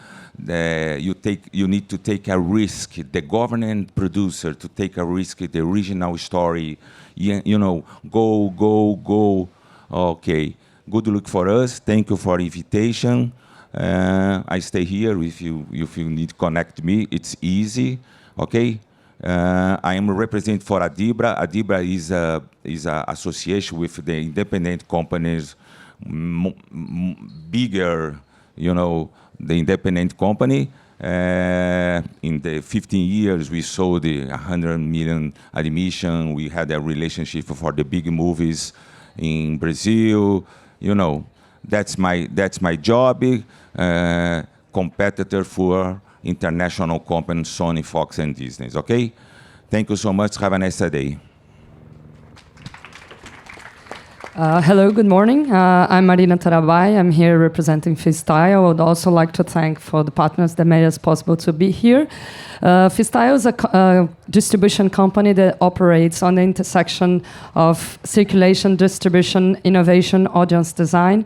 You need to take a risk. The government producer to take a risk. The original story, go. Okay, good luck for us. Thank you for invitation. I stay here if you need to connect me. It's easy. Okay. I am representing for Adibra. Adibra is a association with the independent companies, bigger, the independent company. In the 15 years, we sold 100 million admission. We had a relationship for the big movies in Brazil. That's my job. Competitor for international companies, Sony, Fox, and Disney. Okay? Thank you so much. Have a nice day. Hello, good morning. I'm Marina Tarabai. I'm here representing Freestyle. I would also like to thank for the partners that made it possible to be here. Freestyle is a distribution company that operates on the intersection of circulation, distribution, innovation, audience design.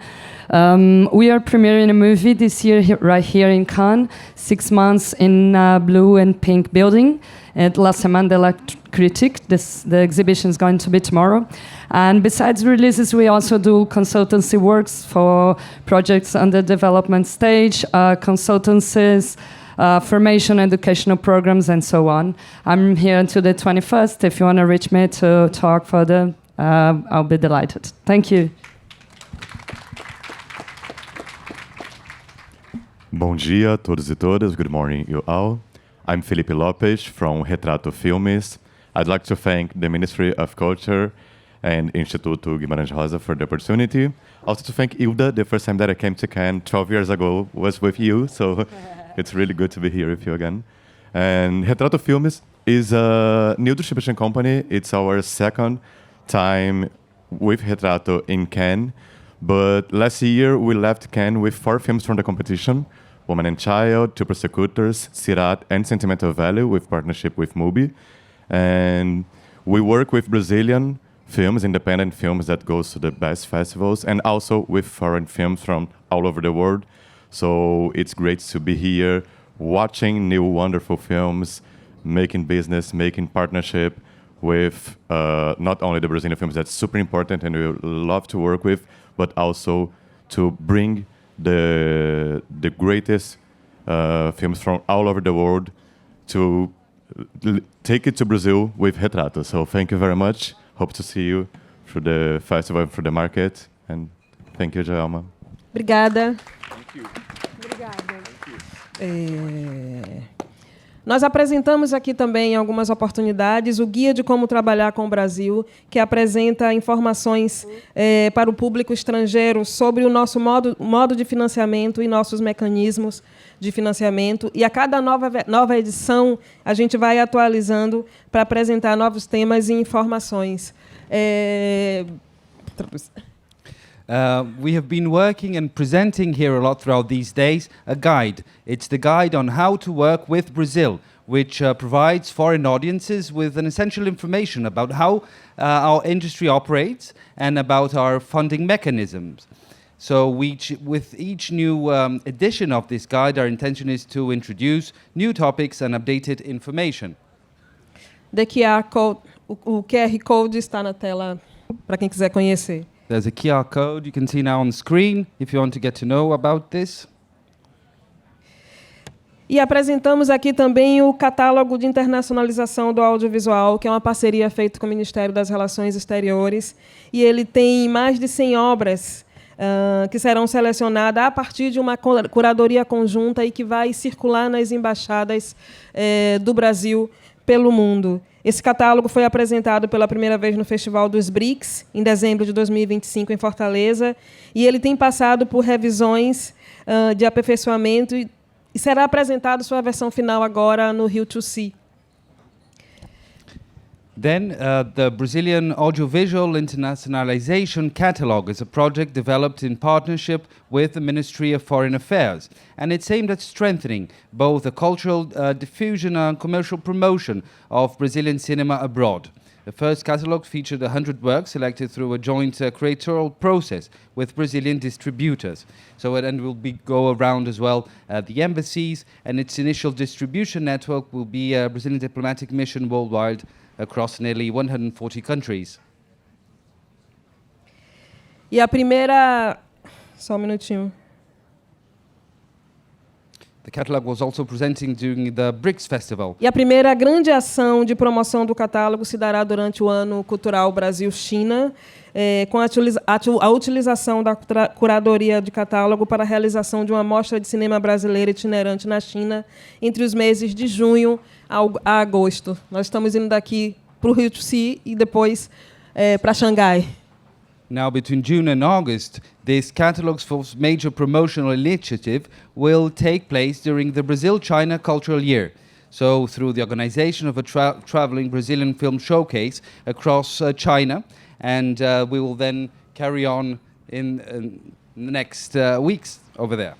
We are premiering a movie this year right here in Cannes, 6 months in blue and pink building at La Semaine de la Critique. The exhibition is going to be tomorrow. And besides releases, we also do consultancy works for projects under development stage, consultancies, formation, educational programs, and so on. I'm here until the 21st. If you want to reach me to talk further, I'll be delighted. Thank you. Bom dia a todos e todas. Good morning, you all. I'm Felipe Lopes from Retrato Filmes. I'd like to thank the Ministry of Culture and Instituto Guimarães Rosa for the opportunity. Also to thank Hilda. The first time that I came to Cannes 12 years ago was with you, so it's really good to be here with you again. And Retrato Filmes is a new distribution company. It's our second time with Retrato in Cannes. But last year, we left Cannes with 4 films from the competition: Woman and Child, Two Persecutors, Sirat, and Sentimental Value, with partnership with Mubi. And we work with Brazilian films, independent films that goes to the best festivals, and also with foreign films from all over the world. So it's great to be here, watching new wonderful films, making business, making partnership with not only the Brazilian films, that's super important and we love to work with, but also to bring the greatest films from all over the world to take it to Brazil with Retrato. So thank you very much. Hope to see you through the festival and through the market. And thank you, Joelma. Obrigada. Thank you. Obrigada. Nós apresentamos aqui também, em algumas oportunidades, o Guia de Como Trabalhar com o Brasil, que apresenta informações para o público estrangeiro sobre o nosso modo de financiamento e nossos mecanismos de financiamento. E a cada nova edição, a gente vai atualizando para apresentar novos temas e informações. We have been working and presenting here a lot throughout these days a guide. It's the guide on how to work with Brazil, which provides foreign audiences with an essential information about how our industry operates and about our funding mechanisms. So with each new edition of this guide, our intention is to introduce new topics and updated information. The QR code, o QR Code está na tela para quem quiser conhecer. There's a QR code you can see now on the screen if you want to get to know about this. E apresentamos aqui também o catálogo de internacionalização do audiovisual, que é uma parceria feita com o Ministério das Relações Exteriores. E ele tem mais de 100 obras que serão selecionadas a partir de uma curadoria conjunta e que vai circular nas embaixadas do Brasil pelo mundo. Esse catálogo foi apresentado pela primeira vez no Festival dos BRICS, em dezembro de 2025, em Fortaleza, e ele tem passado por revisões de aperfeiçoamento e será apresentado sua versão final agora no Rio to See. Then, the Brazilian Audiovisual Internationalization Catalog is a project developed in partnership with the Ministry of Foreign Affairs, and it's aimed at strengthening both the cultural diffusion and commercial promotion of Brazilian cinema abroad. The first catalog featured 100 works selected through a joint curatorial process with Brazilian distributors. So it will go around as well the embassies, and its initial distribution network will be a Brazilian diplomatic mission worldwide across nearly 140 countries. E a primeira... Só um minutinho. The catalog was also presenting during the BRICS Festival. E a primeira grande ação de promoção do catálogo se dará durante o Ano Cultural Brasil-China, com a utilização da curadoria de catálogo para a realização de uma mostra de cinema brasileiro itinerante na China entre os meses de junho a agosto. Nós estamos indo daqui para o Rio to See e depois para Xangai. Now, between June and August, this catalog's major promotional initiative will take place during the Brazil-China Cultural Year. So, through the organization of a traveling Brazilian film showcase across China, and we will then carry on in the next weeks over there.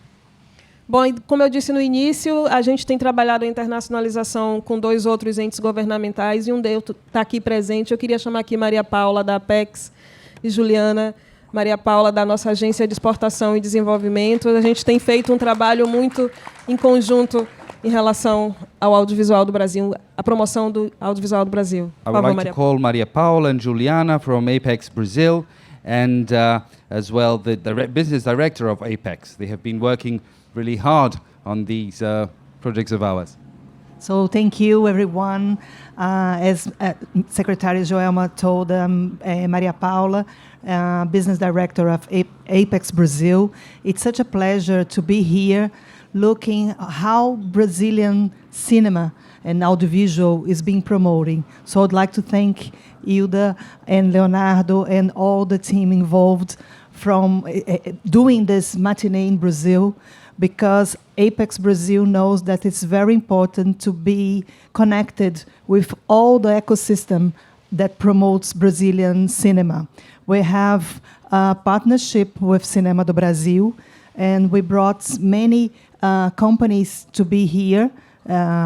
Bom, como eu disse no início, a gente tem trabalhado a internacionalização com 2 outros entes governamentais e um deles está aqui presente. Eu queria chamar aqui Maria Paula, da Apex, e Juliana Maria Paula, da nossa Agência de Exportação e Desenvolvimento. A gente tem feito um trabalho muito em conjunto em relação ao audiovisual do Brasil, a promoção do audiovisual do Brasil. I would like to call Maria Paula and Juliana from Apex Brazil, and as well the business director of Apex. They have been working really hard on these projects of ours. So thank you, everyone. As Secretary Joelma told, Maria Paula, Business Director of Apex Brazil. It's such a pleasure to be here looking how Brazilian cinema and audiovisual is being promoted. So I'd like to thank Hilda and Leonardo and all the team involved from doing this matinee in Brazil, because Apex Brazil knows that it's very important to be connected with all the ecosystem that promotes Brazilian cinema. We have a partnership with Cinema do Brasil, and we brought many companies to be here,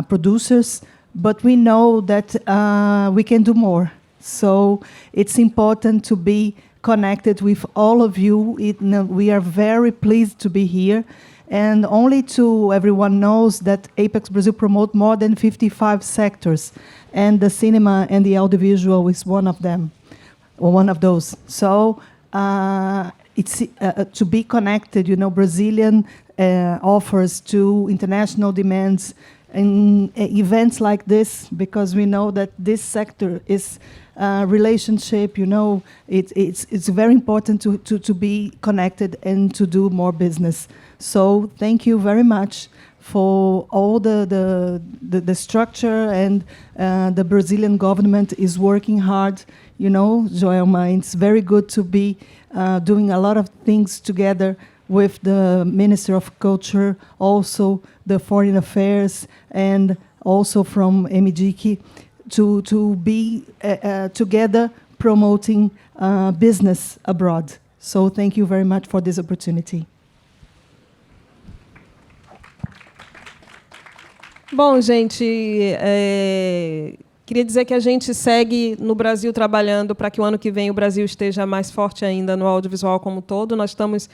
producers, but we know that we can do more. So it's important to be connected with all of you. We are very pleased to be here. And only to everyone knows that Apex Brazil promote more than 55 sectors, and the cinema and the audiovisual is one of them, or one of those. So it's to be connected, Brazilian offers to international demands in events like this, because we know that this sector is relationship, it's very important to be connected and to do more business. So thank you very much for all the structure, and the Brazilian government is working hard, Joelma. It's very good to be doing a lot of things together with the Minister of Culture, also the Foreign Affairs, and also from MGIC, to be together promoting business abroad. So thank you very much for this opportunity. Bom, gente, queria dizer que a gente segue no Brasil trabalhando para que o ano que vem o Brasil esteja mais forte ainda no audiovisual como um todo. Nós estamos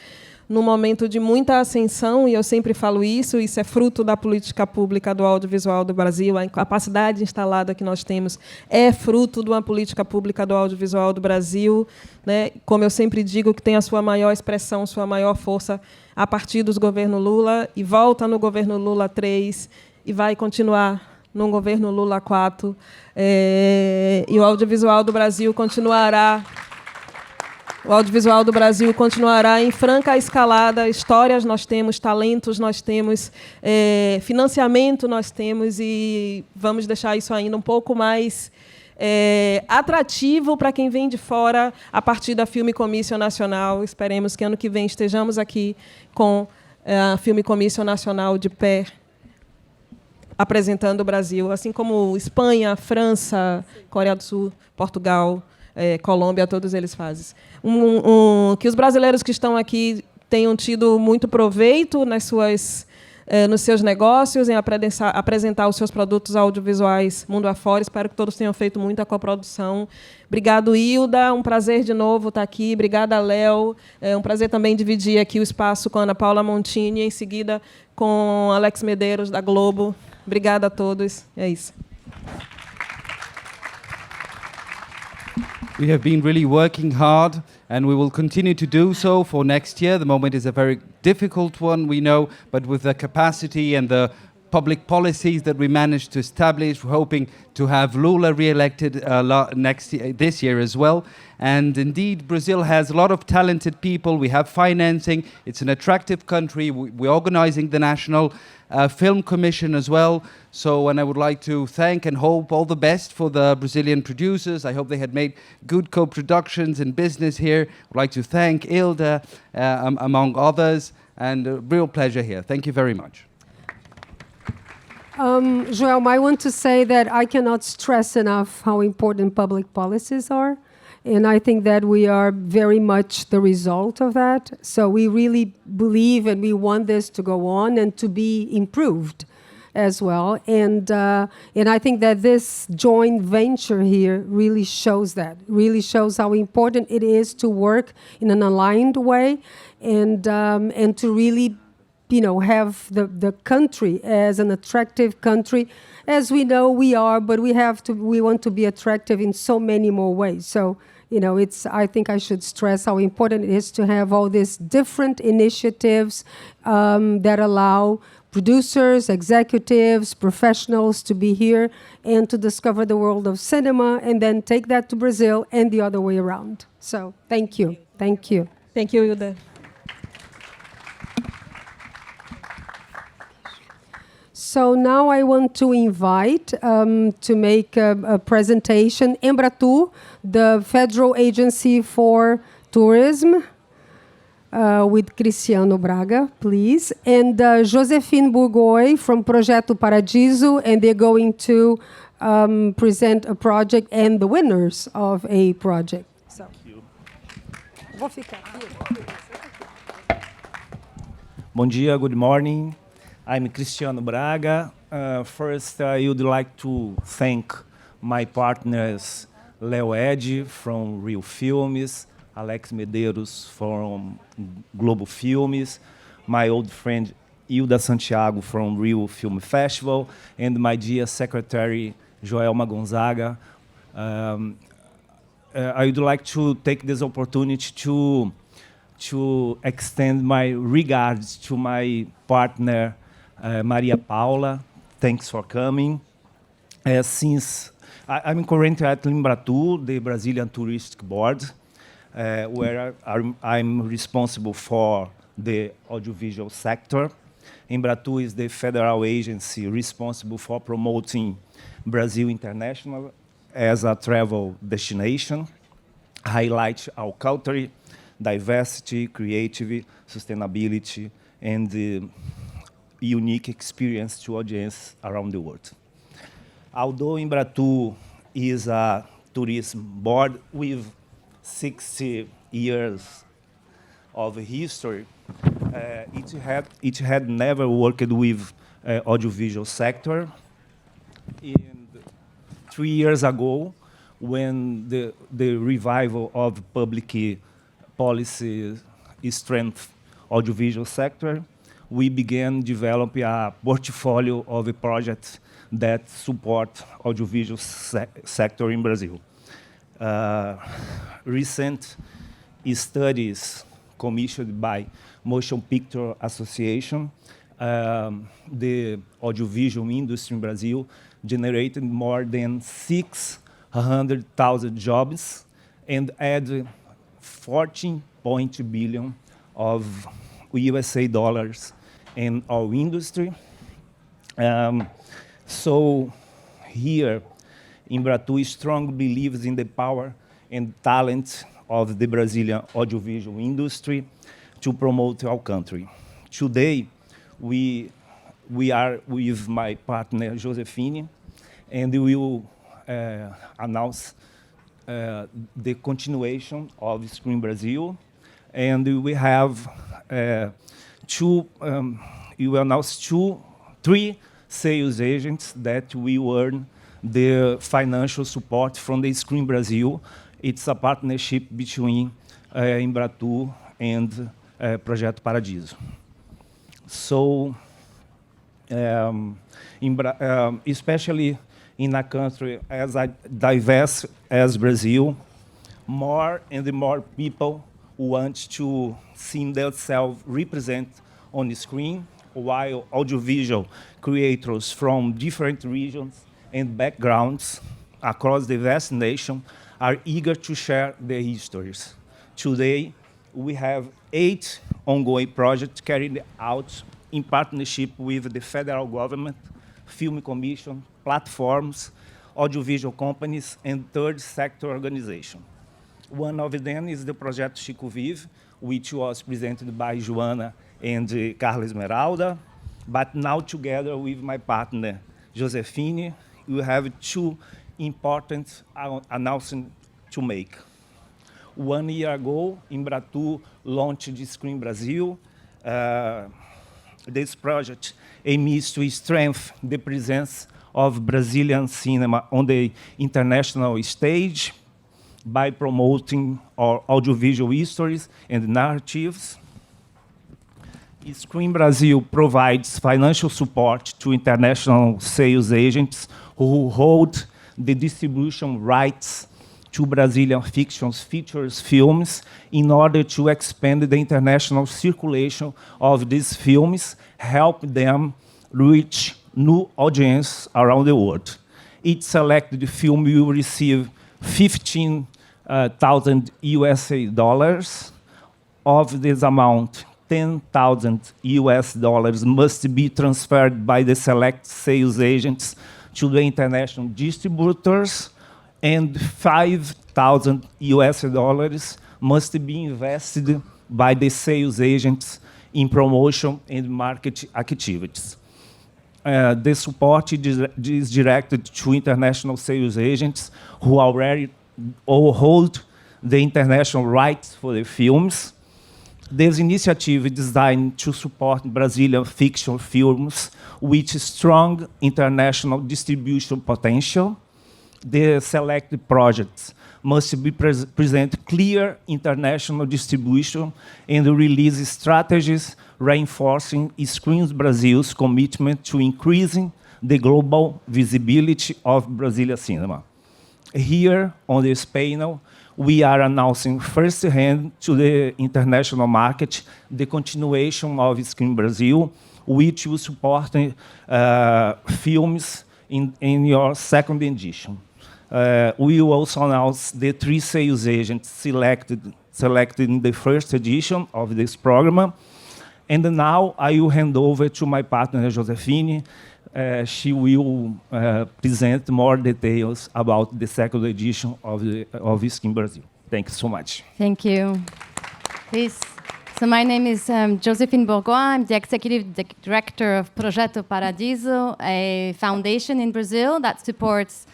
num momento de muita ascensão, e eu sempre falo isso é fruto da política pública do audiovisual do Brasil. A capacidade instalada que nós temos é fruto de uma política pública do audiovisual do Brasil, né? Como eu sempre digo, que tem a sua maior expressão, sua maior força a partir dos governos Lula, e volta no governo Lula 3, e vai continuar no governo Lula 4. E o audiovisual do Brasil continuará... O audiovisual do Brasil continuará em franca escalada. Histórias nós temos, talentos nós temos, financiamento nós temos, e vamos deixar isso ainda um pouco mais atrativo para quem vem de fora a partir da Film Commission Nacional. Esperemos que ano que vem estejamos aqui com a Film Commission Nacional de pé, apresentando o Brasil, assim como Espanha, França, Coreia do Sul, Portugal, Colômbia, todos eles fazem. Que os brasileiros que estão aqui tenham tido muito proveito nos seus negócios, em apresentar os seus produtos audiovisuais mundo afora. Espero que todos tenham feito muita coprodução. Obrigado, Hilda. Um prazer de novo estar aqui. Obrigada, Léo. É um prazer também dividir aqui o espaço com a Ana Paula Montini, em seguida com Alex Medeiros, da Globo. Obrigada a todos. É isso. We have been really working hard, and we will continue to do so for next year. The moment is a very difficult one, we know, but with the capacity and the public policies that we managed to establish, we're hoping to have Lula re-elected this year as well. And indeed, Brazil has a lot of talented people. We have financing. It's an attractive country. We're organizing the National Film Commission as well. So, and I would like to thank and hope all the best for the Brazilian producers. I hope they had made good co-productions in business here. I'd like to thank Hilda, among others, and a real pleasure here. Thank you very much. Joel, I want to say that I cannot stress enough how important public policies are. And I think that we are very much the result of that. So we really believe and we want this to go on and to be improved as well. And I think that this joint venture here really shows that, really shows how important it is to work in an aligned way, and to really have the country as an attractive country, as we know we are, but we want to be attractive in so many more ways. So, I think I should stress how important it is to have all these different initiatives that allow producers, executives, professionals to be here and to discover the world of cinema, and then take that to Brazil and the other way around. So, thank you. Thank you. Thank you, Hilda. So now I want to invite to make a presentation Embratur, the Federal Agency for Tourism, with Cristiano Braga, please, and Josephine Burgoy from Projeto Paradiso, and they're going to present a project and the winners of a project. So. Vou ficar aqui. Bom dia, good morning. I'm Cristiano Braga. First, I would like to thank my partners, Leo Ed from RioFilme, Alex Medeiros from Globo Filmes, my old friend Hilda Santiago from Rio Film Festival, and my dear secretary, Joelma Gonzaga. I would like to take this opportunity to extend my regards to my partner, Maria Paula. Thanks for coming. Since I'm currently at Embratur, the Brazilian Touristic Board, where I'm responsible for the audiovisual sector. Embratur is the federal agency responsible for promoting Brazil International as a travel destination, highlight our culture, diversity, creativity, sustainability, and the unique experience to audience around the world. Although Embratur is a tourism board with 60 years of history, it had never worked with audiovisual sector. And 3 years ago, when the revival of public policy strength audiovisual sector, we began developing a portfolio of projects that support audiovisual sector in Brazil. Recent studies commissioned by Motion Picture Association, the audiovisual industry in Brazil generated more than 600,000 jobs and added 14 billion of USA dollars in our industry. So here, Embratur strongly believes in the power and talent of the Brazilian audiovisual industry to promote our country. Today, we are with my partner, Josefine, and we will announce the continuation of Screen Brazil. And we have three sales agents that will earn the financial support from the Screen Brazil. It's a partnership between Embratur and Projeto Paradiso. So, especially in a country as diverse as Brazil, more and more people want to see themselves represented on the screen, while audiovisual creators from different regions and backgrounds across the vast nation are eager to share their histories. Today, we have 8 ongoing projects carried out in partnership with the federal government, film commission, platforms, audiovisual companies, and third sector organizations. One of them is the Projeto Chico Vive, which was presented by Joana and Carla Esmeralda. But now, together with my partner, Josefine, we have 2 important announcements to make. 1 year ago, Embratur launched Screen Brazil. This project aims to strengthen the presence of Brazilian cinema on the international stage by promoting our audiovisual histories and narratives. Screen Brazil provides financial support to international sales agents who hold the distribution rights to Brazilian fiction features films in order to expand the international circulation of these films, help them reach new audiences around the world. Each selected film will receive 15,000 USA dollars. Of this amount, 10,000 US dollars must be transferred by the select sales agents to the international distributors, and 5,000 US dollars must be invested by the sales agents in promotion and market activities. The support is directed to international sales agents who already hold the international rights for the films. This initiative is designed to support Brazilian fiction films with strong international distribution potential. The selected projects must be present clear international distribution and release strategies reinforcing Screens Brazil's commitment to increasing the global visibility of Brazilian cinema. Here on this panel, we are announcing firsthand to the international market the continuation of Screen Brazil, which will support films in your second edition. We will also announce the 3 sales agents selected in the first edition of this program. And now I will hand over to my partner, Josephine. She will present more details about the second edition of Screen Brazil. Thank you so much. Thank you. Please. So my name is Josephine Bourgois. I'm the Executive Director of Projeto Paradiso, a foundation in Brazil that supports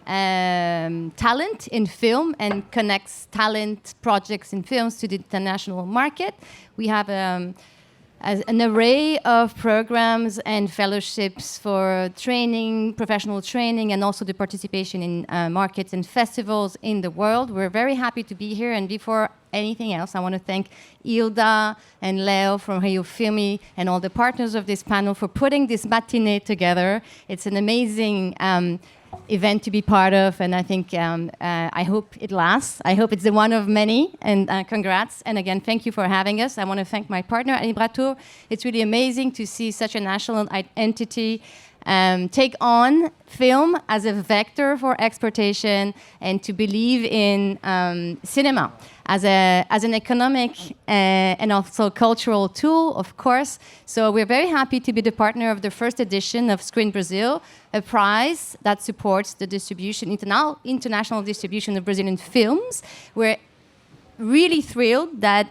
talent in film and connects talent projects in films to the international market. We have an array of programs and fellowships for training, professional training, and also the participation in markets and festivals in the world. We're very happy to be here, and before anything else, I want to thank Hilda and Leo from RioFilme and all the partners of this panel for putting this matinee together. It's an amazing event to be part of, and I think I hope it lasts. I hope it's the one of many, and congrats. And again, thank you for having us. I want to thank my partner, Embratur. It's really amazing to see such a national entity take on film as a vector for exportation and to believe in cinema as an economic and also cultural tool, of course. So we're very happy to be the partner of the first edition of Screen Brazil, a prize that supports the distribution, international distribution of Brazilian films. We're really thrilled that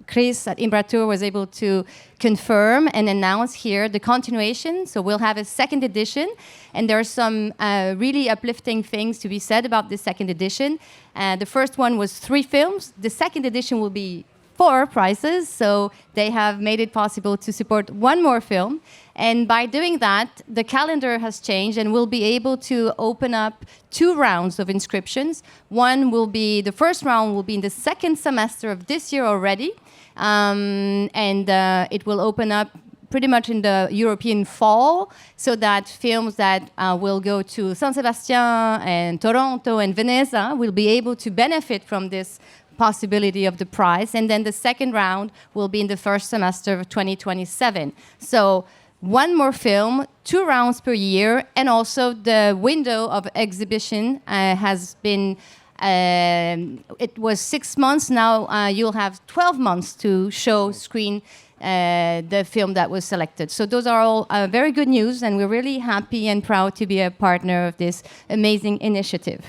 Chris at Embratur was able to confirm and announce here the continuation. So we'll have a second edition, and there are some really uplifting things to be said about the second edition. The first one was 3 films. The second edition will be 4 prizes, so they have made it possible to support 1 more film. And by doing that, the calendar has changed, and we'll be able to open up 2 rounds of inscriptions. The first round will be in the second semester of this year already, and it will open up pretty much in the European fall, so that films that will go to San Sebastián and Toronto and Venice will be able to benefit from this possibility of the prize. And then the second round will be in the first semester of 2027. So 1 more film, 2 rounds per year, and also the window of exhibition has been, it was 6 months, now you'll have 12 months to screen the film that was selected. So those are all very good news, and we're really happy and proud to be a partner of this amazing initiative.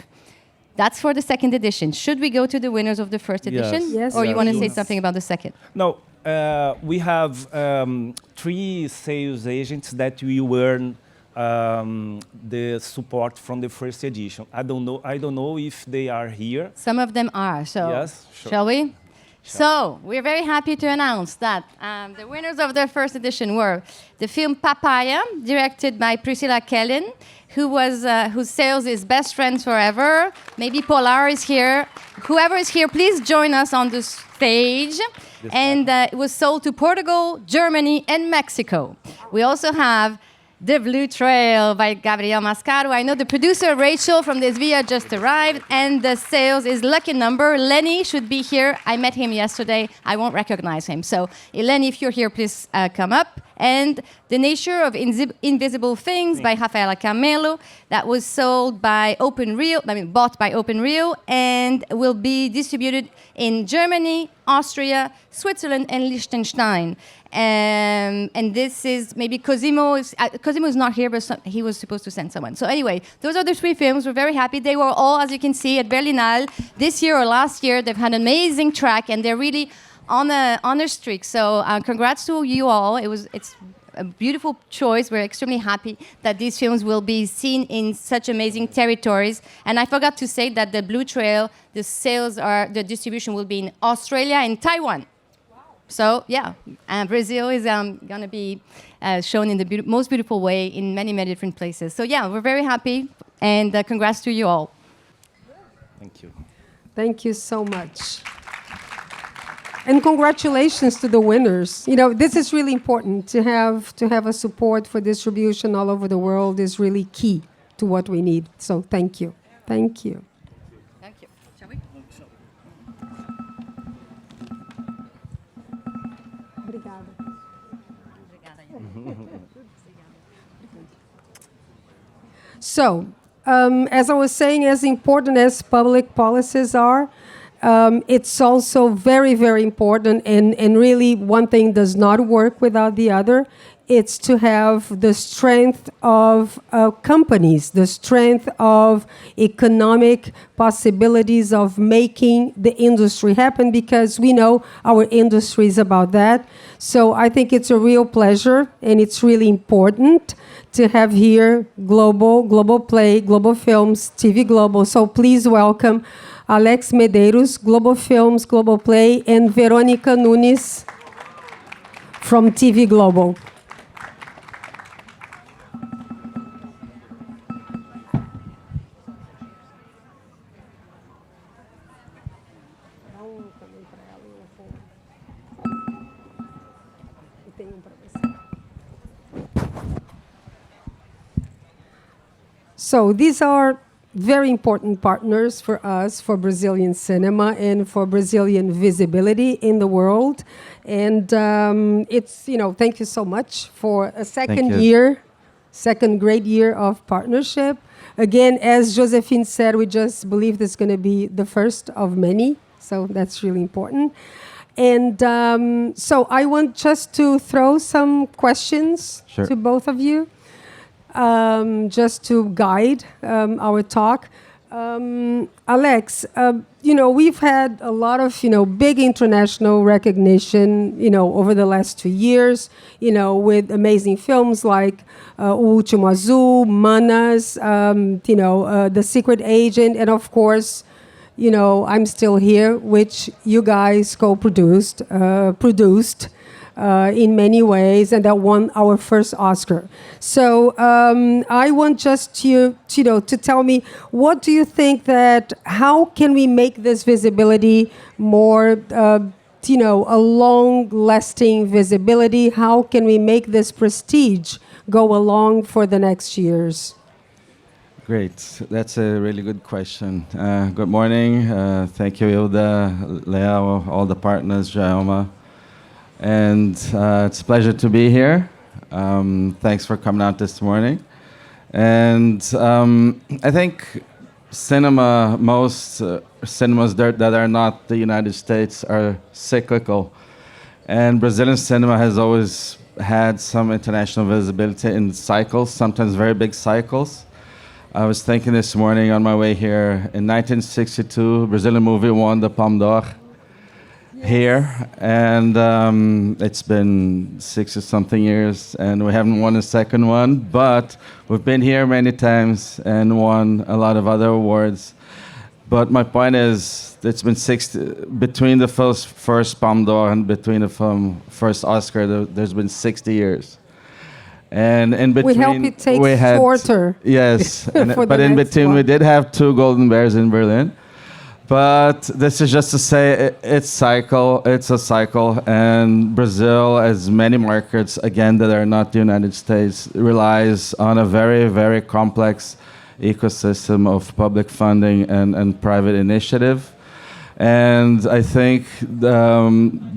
That's for the second edition. Should we go to the winners of the first edition? Yes. Or you want to say something about the second? No, we have 3 sales agents that will earn the support from the first edition. I don't know if they are here. Some of them are. So yes, sure. Shall we? So we're very happy to announce that the winners of the first edition were the film Papaya, directed by Priscilla Kellen, whose sales is Best Friends Forever. Maybe Polar is here. Whoever is here, please join us on the stage. And it was sold to Portugal, Germany, and Mexico. We also have The Blue Trail by Gabriel Mascaro. I know the producer, Rachel, from Desvia just arrived, and the sales is Lucky Number. Lenny should be here. I met him yesterday. I won't recognize him. So, Lenny, if you're here, please come up. And The Nature of Invisible Things by Rafaela Camelo. That was bought by Open Rio, and will be distributed in Germany, Austria, Switzerland, and Liechtenstein. And this is maybe Cosimo is not here, but he was supposed to send someone. So anyway, those are the 3 films. We're very happy. They were all, as you can see, at Berlinale this year or last year. They've had an amazing track, and they're really on a streak. So congrats to you all. It's a beautiful choice. We're extremely happy that these films will be seen in such amazing territories. And I forgot to say that the Blue Trail, the distribution will be in Australia and Taiwan. So yeah, Brazil is going to be shown in the most beautiful way in many, many different places. So yeah, we're very happy, and congrats to you all. Thank you. Thank you so much. And congratulations to the winners. You know, this is really important to have a support for distribution all over the world is really key to what we need. So thank you. Thank you. Thank you. Shall we? So, as I was saying, as important as public policies are, it's also very, very important, and really one thing does not work without the other. It's to have the strength of companies, the strength of economic possibilities of making the industry happen, because we know our industry is about that. So I think it's a real pleasure, and it's really important to have here Globo, Globo Play, Globo Films, TV Globo. So please welcome Alex Medeiros, Globo Films, Globo Play, and Verônica Nunes from TV Globo. So these are very important partners for us, for Brazilian cinema and for Brazilian visibility in the world. And it's, you know, thank you so much for a second great year of partnership. Again, as Josephine said, we just believe this is going to be the first of many. So that's really important. And so I want just to throw some questions to both of you. Just to guide our talk. Alex, you know, we've had a lot of, you know, big international recognition, you know, over the last 2 years, you know, with amazing films like O Último Azul, Manas, you know, The Secret Agent, and of course, you know, I'm Still Here, which you guys co-produced, produced in many ways, and that won our first Oscar. So I want just you know, to tell me, what do you think that, how can we make this visibility more, you know, a long-lasting visibility? How can we make this prestige go along for the next years? Great. That's a really good question. Good morning. Thank you, Hilda, Leo, all the partners, Jaelma. And it's a pleasure to be here. Thanks for coming out this morning. And I think cinema, most cinemas that are not the United States are cyclical. And Brazilian cinema has always had some international visibility in cycles, sometimes very big cycles. I was thinking this morning on my way here, in 1962, Brazilian movie won the Palme d'Or here, and it's been 60-something years, and we haven't won a second one, but we've been here many times and won a lot of other awards. But my point is, it's been 60, between the first Palme d'Or and between the first Oscar, there's been 60 years. And in between, we hope it takes shorter. Yes, but in between, we did have 2 Golden Bears in Berlin. But this is just to say it's a cycle, and Brazil, as many markets, again, that are not the United States, relies on a very, very complex ecosystem of public funding and private initiative. And I think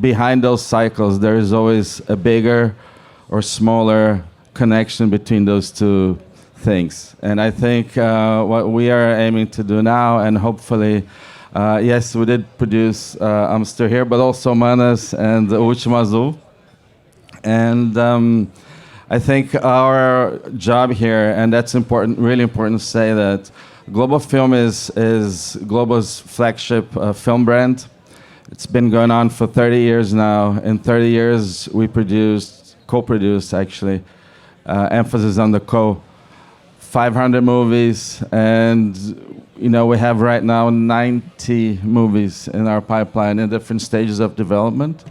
behind those cycles, there is always a bigger or smaller connection between those two things. And I think what we are aiming to do now, and hopefully, yes, we did produce I'm Still Here, but also Manas and O Último Azul. And I think our job here, and that's important, really important to say, that Globo Film is Globo's flagship film brand. It's been going on for 30 years now. In 30 years, we co-produced actually, emphasis on the 500 movies, and you know, we have right now 90 movies in our pipeline in different stages of development.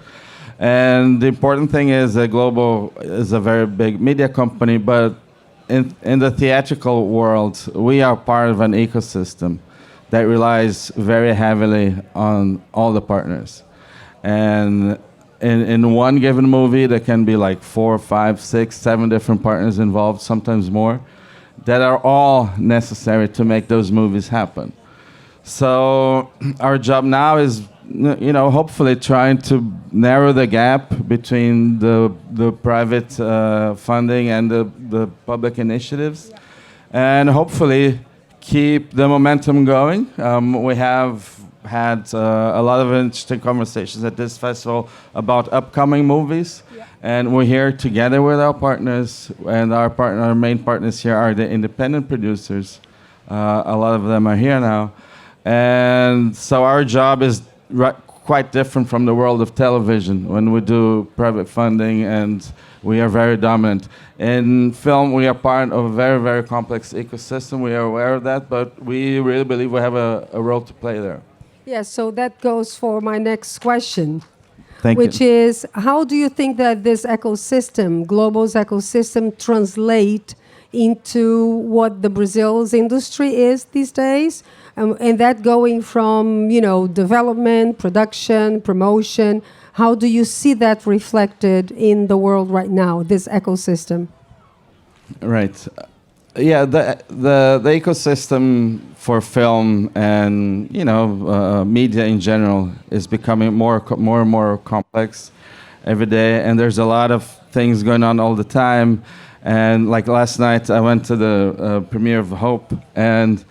And the important thing is that Globo is a very big media company, but in the theatrical world, we are part of an ecosystem that relies very heavily on all the partners. And in one given movie, there can be like 4, 5, 6, 7 different partners involved, sometimes more, that are all necessary to make those movies happen. So our job now is, hopefully trying to narrow the gap between the private funding and the public initiatives, and hopefully keep the momentum going. We have had a lot of interesting conversations at this festival about upcoming movies, and we're here together with our partners, and our main partners here are the independent producers. A lot of them are here now, and so our job is quite different from the world of television when we do private funding, and we are very dominant. In film, we are part of a very, very complex ecosystem. We are aware of that, but we really believe we have a role to play there. Yes, so that goes for my next question, Thank which you. is, how do you think that this ecosystem, Globo's ecosystem, translate into what the Brazil's industry is these days? And that going from, development, production, promotion, how do you see that reflected in the world right now, this ecosystem? Right. Yeah, the ecosystem for film and media in general is becoming more and more complex every day, and there's a lot of things going on all the time. And like last night, I went to the premiere of Hope, and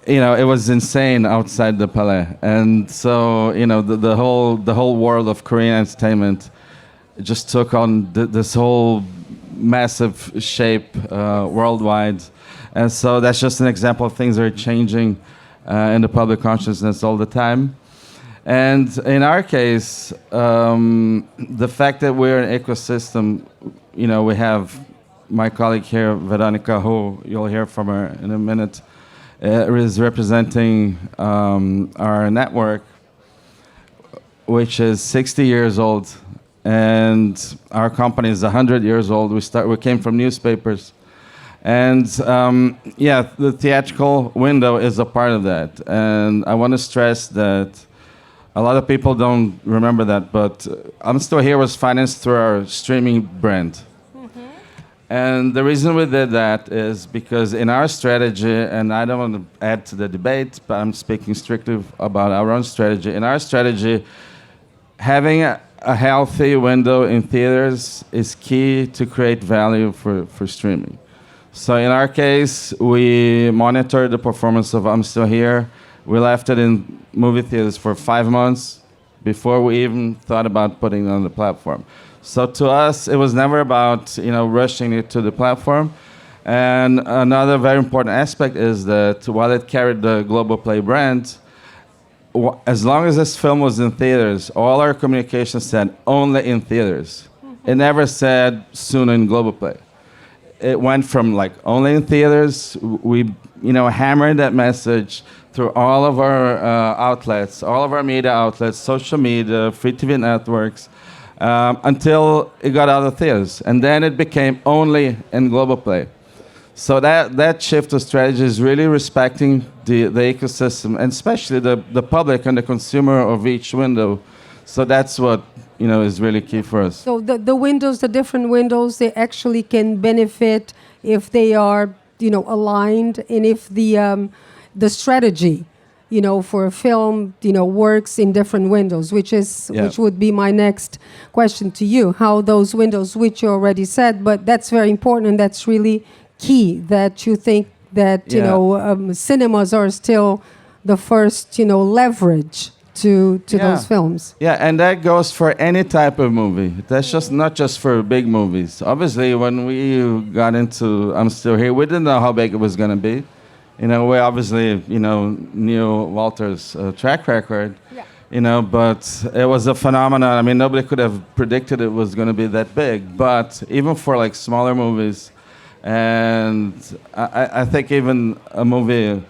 it was insane outside the Palais, and so the whole world of Korean entertainment just took on this whole massive shape worldwide, and so that's just an example of things that are changing in the public consciousness all the time. And in our case, the fact that we're an ecosystem, we have my colleague here, Veronica, who you'll hear from her in a minute, is representing our network, which is 60 years old, and our company is 100 years old. We came from newspapers, and the theatrical window is a part of that. And I want to stress that a lot of people don't remember that, but I'm Still Here was financed through our streaming brand. And the reason we did that is because in our strategy, and I don't want to add to the debate, but I'm speaking strictly about our own strategy. In our strategy, having a healthy window in theaters is key to create value for streaming. So in our case, we monitored the performance of I'm Still Here. We left it in movie theaters for 5 months before we even thought about putting it on the platform. So to us, it was never about rushing it to the platform. And another very important aspect is that while it carried the Globo Play brand, as long as this film was in theaters, all our communication said only in theaters. It never said soon in Globo Play. It went from only in theaters. We hammered that message through all of our outlets, all of our media outlets, social media, free TV networks, until it got out of theaters. And then it became only in Global Play. So that shift of strategy is really respecting the ecosystem, and especially the public and the consumer of each window. So that's what is really key for us. So the windows, the different windows, they actually can benefit if they are aligned, and if the strategy for a film, works in different windows, which would be my next question to you. How those windows, which you already said, but that's very important, and that's really key, that you think that, cinemas are still the first, leverage to those films. Yeah, and that goes for any type of movie. That's just not just for big movies. Obviously, when we got into I'm Still Here, we didn't know how big it was going to be. We obviously, knew Walter's track record, but it was a phenomenon. I mean, nobody could have predicted it was going to be that big. But even for smaller movies, and I think even a movie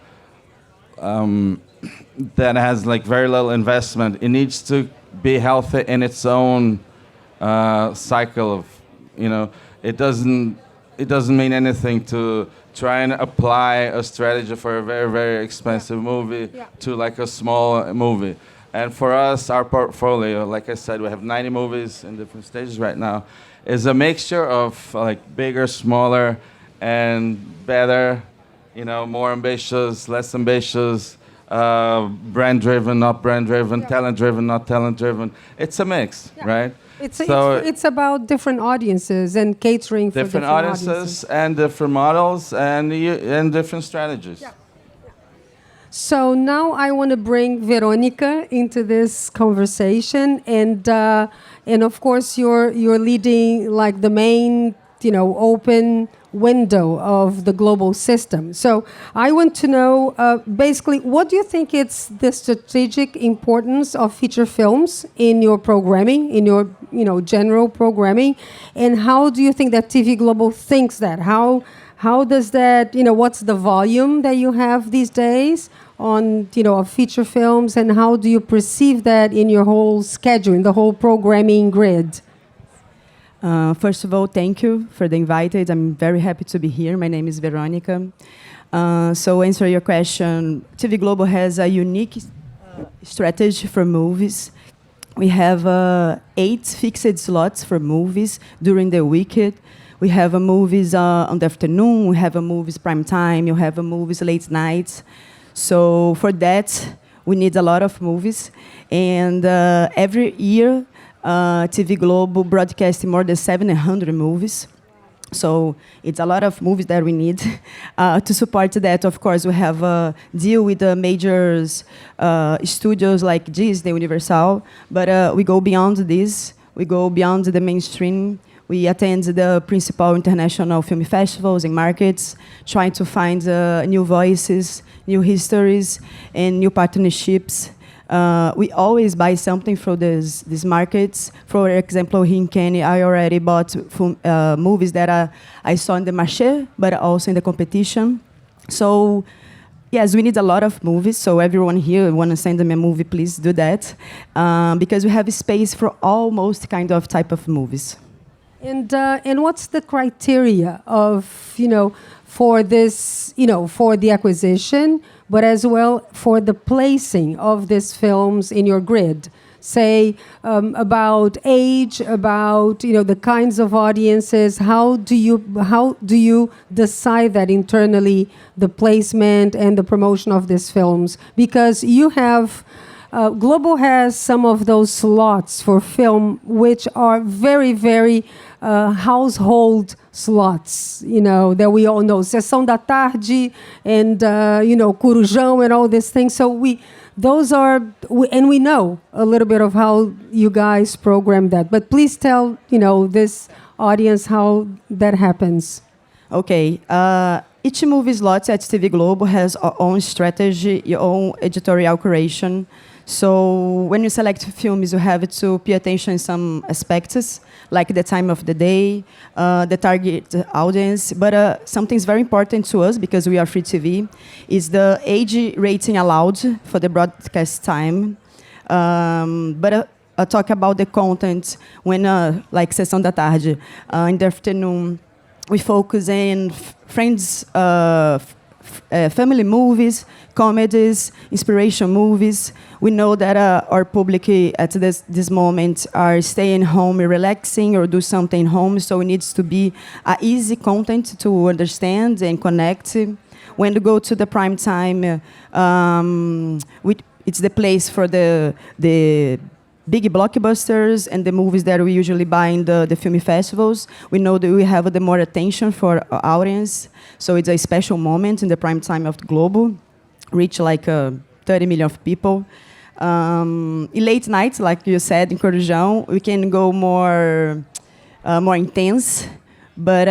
that has very little investment, it needs to be healthy in its own cycle of, it doesn't it doesn't mean anything to try and apply a strategy for a very, very expensive movie to like a small movie. And for us, our portfolio, like I said, we have 90 movies in different stages right now, is a mixture of like bigger, smaller, and better, you know, more ambitious, less ambitious, brand-driven, not brand-driven, talent-driven, not talent-driven. It's a mix, right? It's about different audiences and catering for different audiences and different models and different strategies. Yeah. So now I want to bring Veronica into this conversation, and of course you're leading like the main, you know, open window of the global system. So I want to know basically, what do you think is the strategic importance of feature films in your programming, in your, you know, general programming, and how do you think that TV Globo thinks that? How does that, you know, what's the volume that you have these days on, you know, of feature films, and how do you perceive that in your whole schedule, in the whole programming grid? First of all, thank you for the invited. I'm very happy to be here. My name is Veronica. So answer your question, TV Globo has a unique strategy for movies. We have 8 fixed slots for movies during the weekend. We have movies on the afternoon, we have movies prime time, you have movies late nights. So for that, we need a lot of movies. And every year, TV Globo broadcasts more than 700 movies. So it's a lot of movies that we need. To support that, of course, we have a deal with the major studios like Disney, Universal, but we go beyond this. We go beyond the mainstream. We attend the principal international film festivals and markets, trying to find new voices, new histories, and new partnerships. We always buy something from these markets. For example, here in Kenya, I already bought movies that I saw in the Marché, but also in the competition. So, yes, we need a lot of movies. So everyone here want to send them a movie, please do that, because we have space for almost kind of type of movies. And what's the criteria of, you know, for this, you know, for the acquisition, but as well for the placing of these films in your grid? Say about age, about, you know, the kinds of audiences. How do you decide that internally, the placement and the promotion of these films? Because you have. Globo has some of those slots for film which are very, very household slots, you know, that we all know. Sessão da Tarde and, you know, Corujão and all these things. So and we know a little bit of how you guys program that. But please tell, you know, this audience how that happens. Okay. Each movie slot at TV Globo has our own strategy, your own editorial curation. So when you select films, you have to pay attention in some aspects, like the time of the day, the target audience. But something very important to us, because we are free TV, is the age rating allowed for the broadcast time. But I talk about the content when, like Sessão da Tarde, in the afternoon, we focus in friends, family movies, comedies, inspiration movies. We know that our public at this moment are staying home, relaxing, or do something home, so it needs to be easy content to understand and connect. When you go to the prime time, it's the place for the big blockbusters and the movies that we usually buy in the film festivals. We know that we have the more attention for our audience, so it's a special moment in the prime time of the Globo, reach like 30 million of people. In late nights, like you said, in Corujão, we can go more intense, but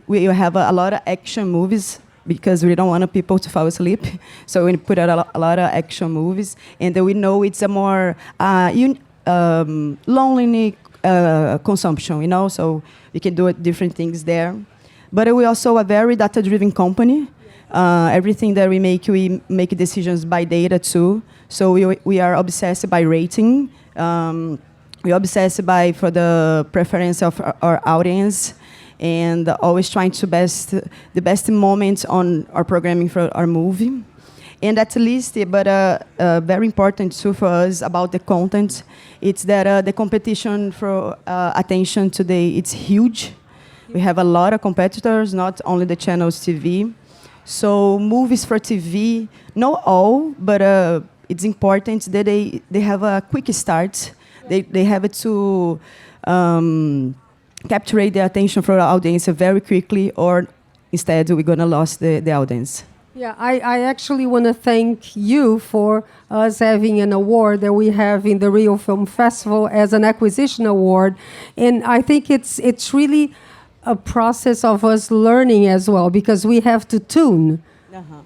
we have a lot of action movies, because we don't want people to fall asleep. So we put out a lot of action movies. And we know it's a more lonely consumption, you know, so we can do different things there. But we also a very data-driven company. Everything that we make decisions by data too. So we are obsessed by rating. We are obsessed for the preference of our audience. and always trying to the best moments on our programming for our movie. And at least, but very important too for us about the content, it's that the competition for attention today, it's huge. We have a lot of competitors, not only the channels TV. So movies for TV, not all, but it's important that they have a quick start. They have to capture the attention for the audience very quickly, or instead we're going to lose the audience. Yeah, I actually want to thank you for us having an award that we have in the Rio Film Festival as an acquisition award. And I think it's really a process of us learning as well, because we have to tune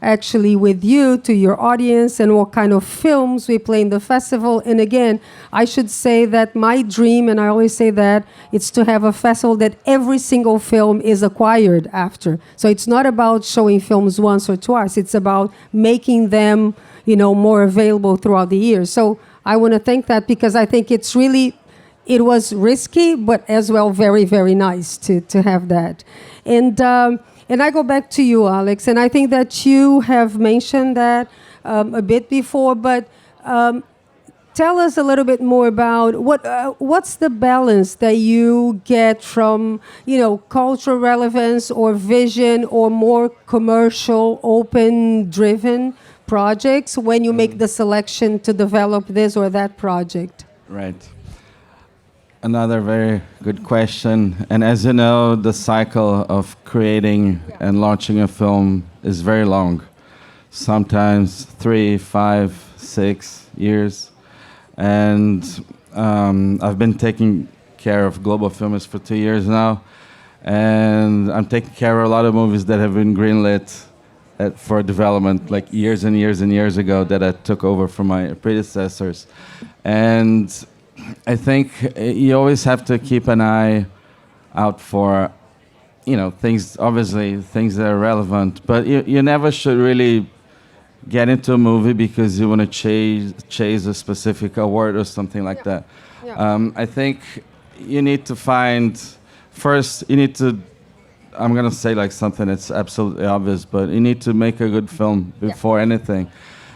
actually with you to your audience and what kind of films we play in the festival. And again, I should say that my dream, and I always say that, it's to have a festival that every single film is acquired after. So it's not about showing films once or twice, it's about making them, more available throughout the year. So I want to thank that, because I think it was risky, but as well very, very nice to have that. And I go back to you, Alex, and I think that you have mentioned that a bit before, but tell us a little bit more about what's the balance that you get from, cultural relevance or vision or more commercial, open-driven projects when you make the selection to develop this or that project? Right. Another very good question. And as you know, the cycle of creating and launching a film is very long. Sometimes 3, 5, 6 years. And I've been taking care of Globo Films for 2 years now. And I'm taking care of a lot of movies that have been greenlit for development, like years and years and years ago, that I took over from my predecessors. And I think you always have to keep an eye out for, things that are relevant. But you never should really get into a movie because you want to chase a specific award or something like that. Yeah. I think you need to find, first, I'm going to say like something that's absolutely obvious, but you need to make a good film before anything.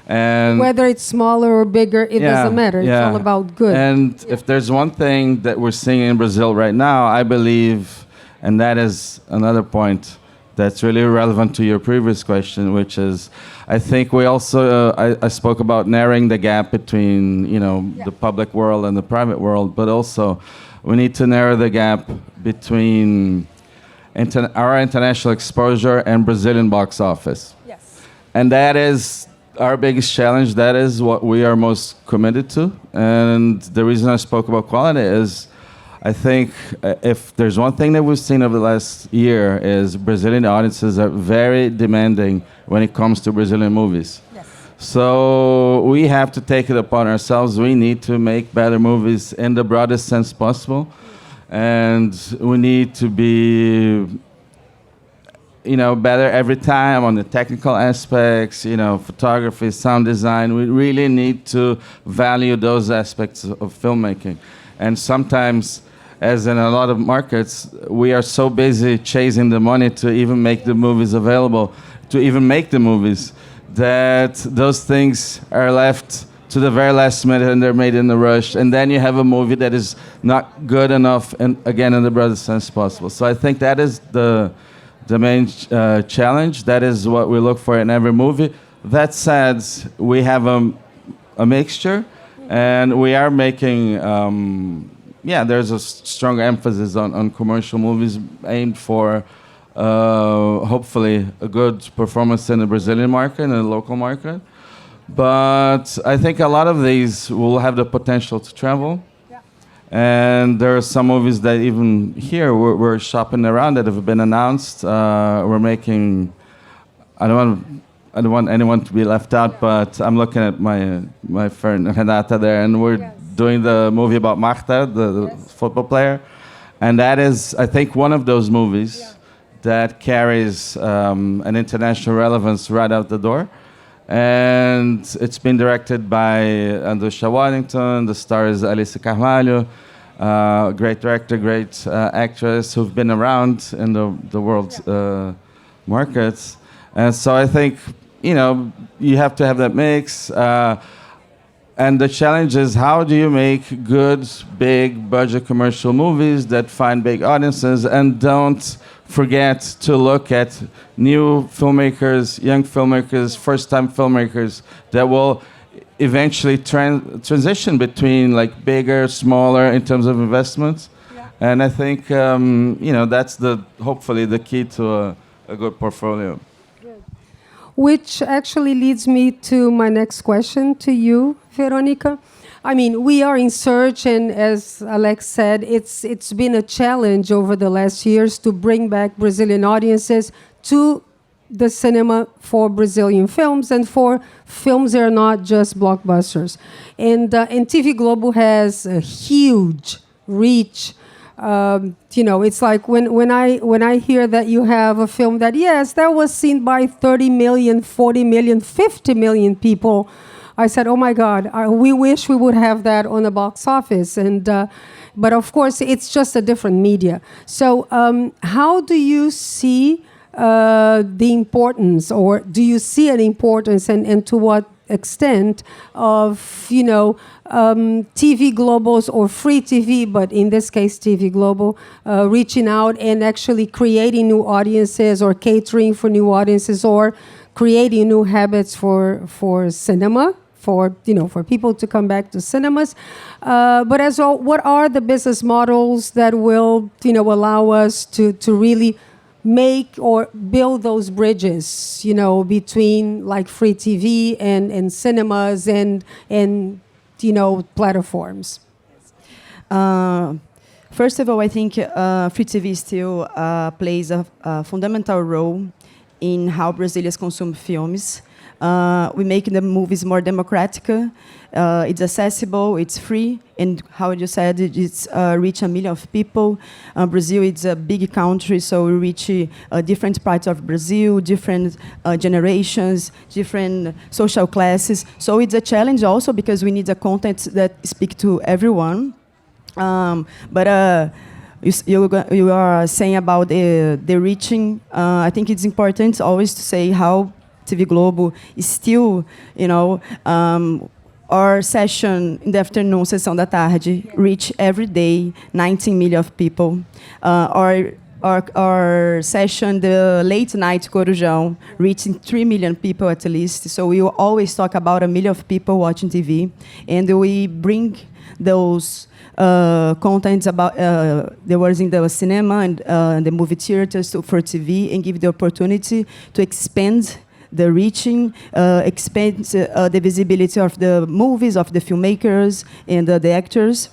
And whether it's smaller or bigger, it doesn't matter. It's all about good. And if there's one thing that we're seeing in Brazil right now, I believe, and that is another point that's really relevant to your previous question, which is, I think we also, I spoke about narrowing the gap between, the public world and the private world, but also we need to narrow the gap between our international exposure and Brazilian box office. Yes. And that is our biggest challenge. That is what we are most committed to. And the reason I spoke about quality is, I think if there's one thing that we've seen over the last year is Brazilian audiences are very demanding when it comes to Brazilian movies. Yes. So we have to take it upon ourselves. We need to make better movies in the broadest sense possible. And we need to be better every time on the technical aspects, photography, sound design. We really need to value those aspects of filmmaking. And sometimes, as in a lot of markets, we are so busy chasing the money to even make the movies available, to even make the movies, that those things are left to the very last minute and they're made in a rush. And then you have a movie that is not good enough, and again, in the broadest sense possible. So I think that is the main challenge. That is what we look for in every movie. That said, we have a mixture, and we are making, there's a strong emphasis on commercial movies aimed for, hopefully, a good performance in the Brazilian market and the local market. But I think a lot of these will have the potential to travel. And there are some movies that even here we're shopping around that have been announced. We're making, I don't want anyone to be left out, but I'm looking at my friend Renata there, and we're doing the movie about Marta, the football player. And that is, I think, one of those movies that carries an international relevance right out the door. And it's been directed by Andusha Waddington. The star is Alice Carvalho. great director, great actress who've been around in the world markets. And so I think, you have to have that mix. And the challenge is, how do you make good, big budget commercial movies that find big audiences and don't forget to look at new filmmakers, young filmmakers, first-time filmmakers that will eventually transition between like bigger, smaller in terms of investments. Yeah. And I think, that's hopefully the key to a good portfolio. Which actually leads me to my next question to you, Veronica. I mean, we are in search, and as Alex said, it's been a challenge over the last years to bring back Brazilian audiences to the cinema for Brazilian films and for films that are not just blockbusters. And TV Globo has a huge reach. It's like when I hear that you have a film that, yes, that was seen by 30 million, 40 million, 50 million people, I said, oh my God, we wish we would have that on the box office. But of course, it's just a different media. So how do you see the importance, or do you see an importance, and to what extent of TV Globos or free TV, but in this case TV Globo, reaching out and actually creating new audiences or catering for new audiences or creating new habits for cinema, for people to come back to cinemas, but as well, what are the business models that will allow us to really make or build those bridges, between like free TV and cinemas and platforms? First of all, I think free TV still plays a fundamental role in how Brazilians consume films. We make the movies more democratic. It's accessible, it's free, and how you said, it's reach 1 million of people. Brazil is a big country, so we reach different parts of Brazil, different generations, different social classes. So it's a challenge also because we need a content that speaks to everyone. You are saying about the reaching. I think it's important always to say how TV Globo is still, our session in the afternoon, sessão da tarde, reach every day 19 million of people. Our session, the late night Corujão, reaching 3 million people at least. So we will always talk about 1 million of people watching TV, and we bring those contents about the words in the cinema and the movie theaters for TV, and give the opportunity to expand the reaching, expand the visibility of the movies, of the filmmakers and the actors.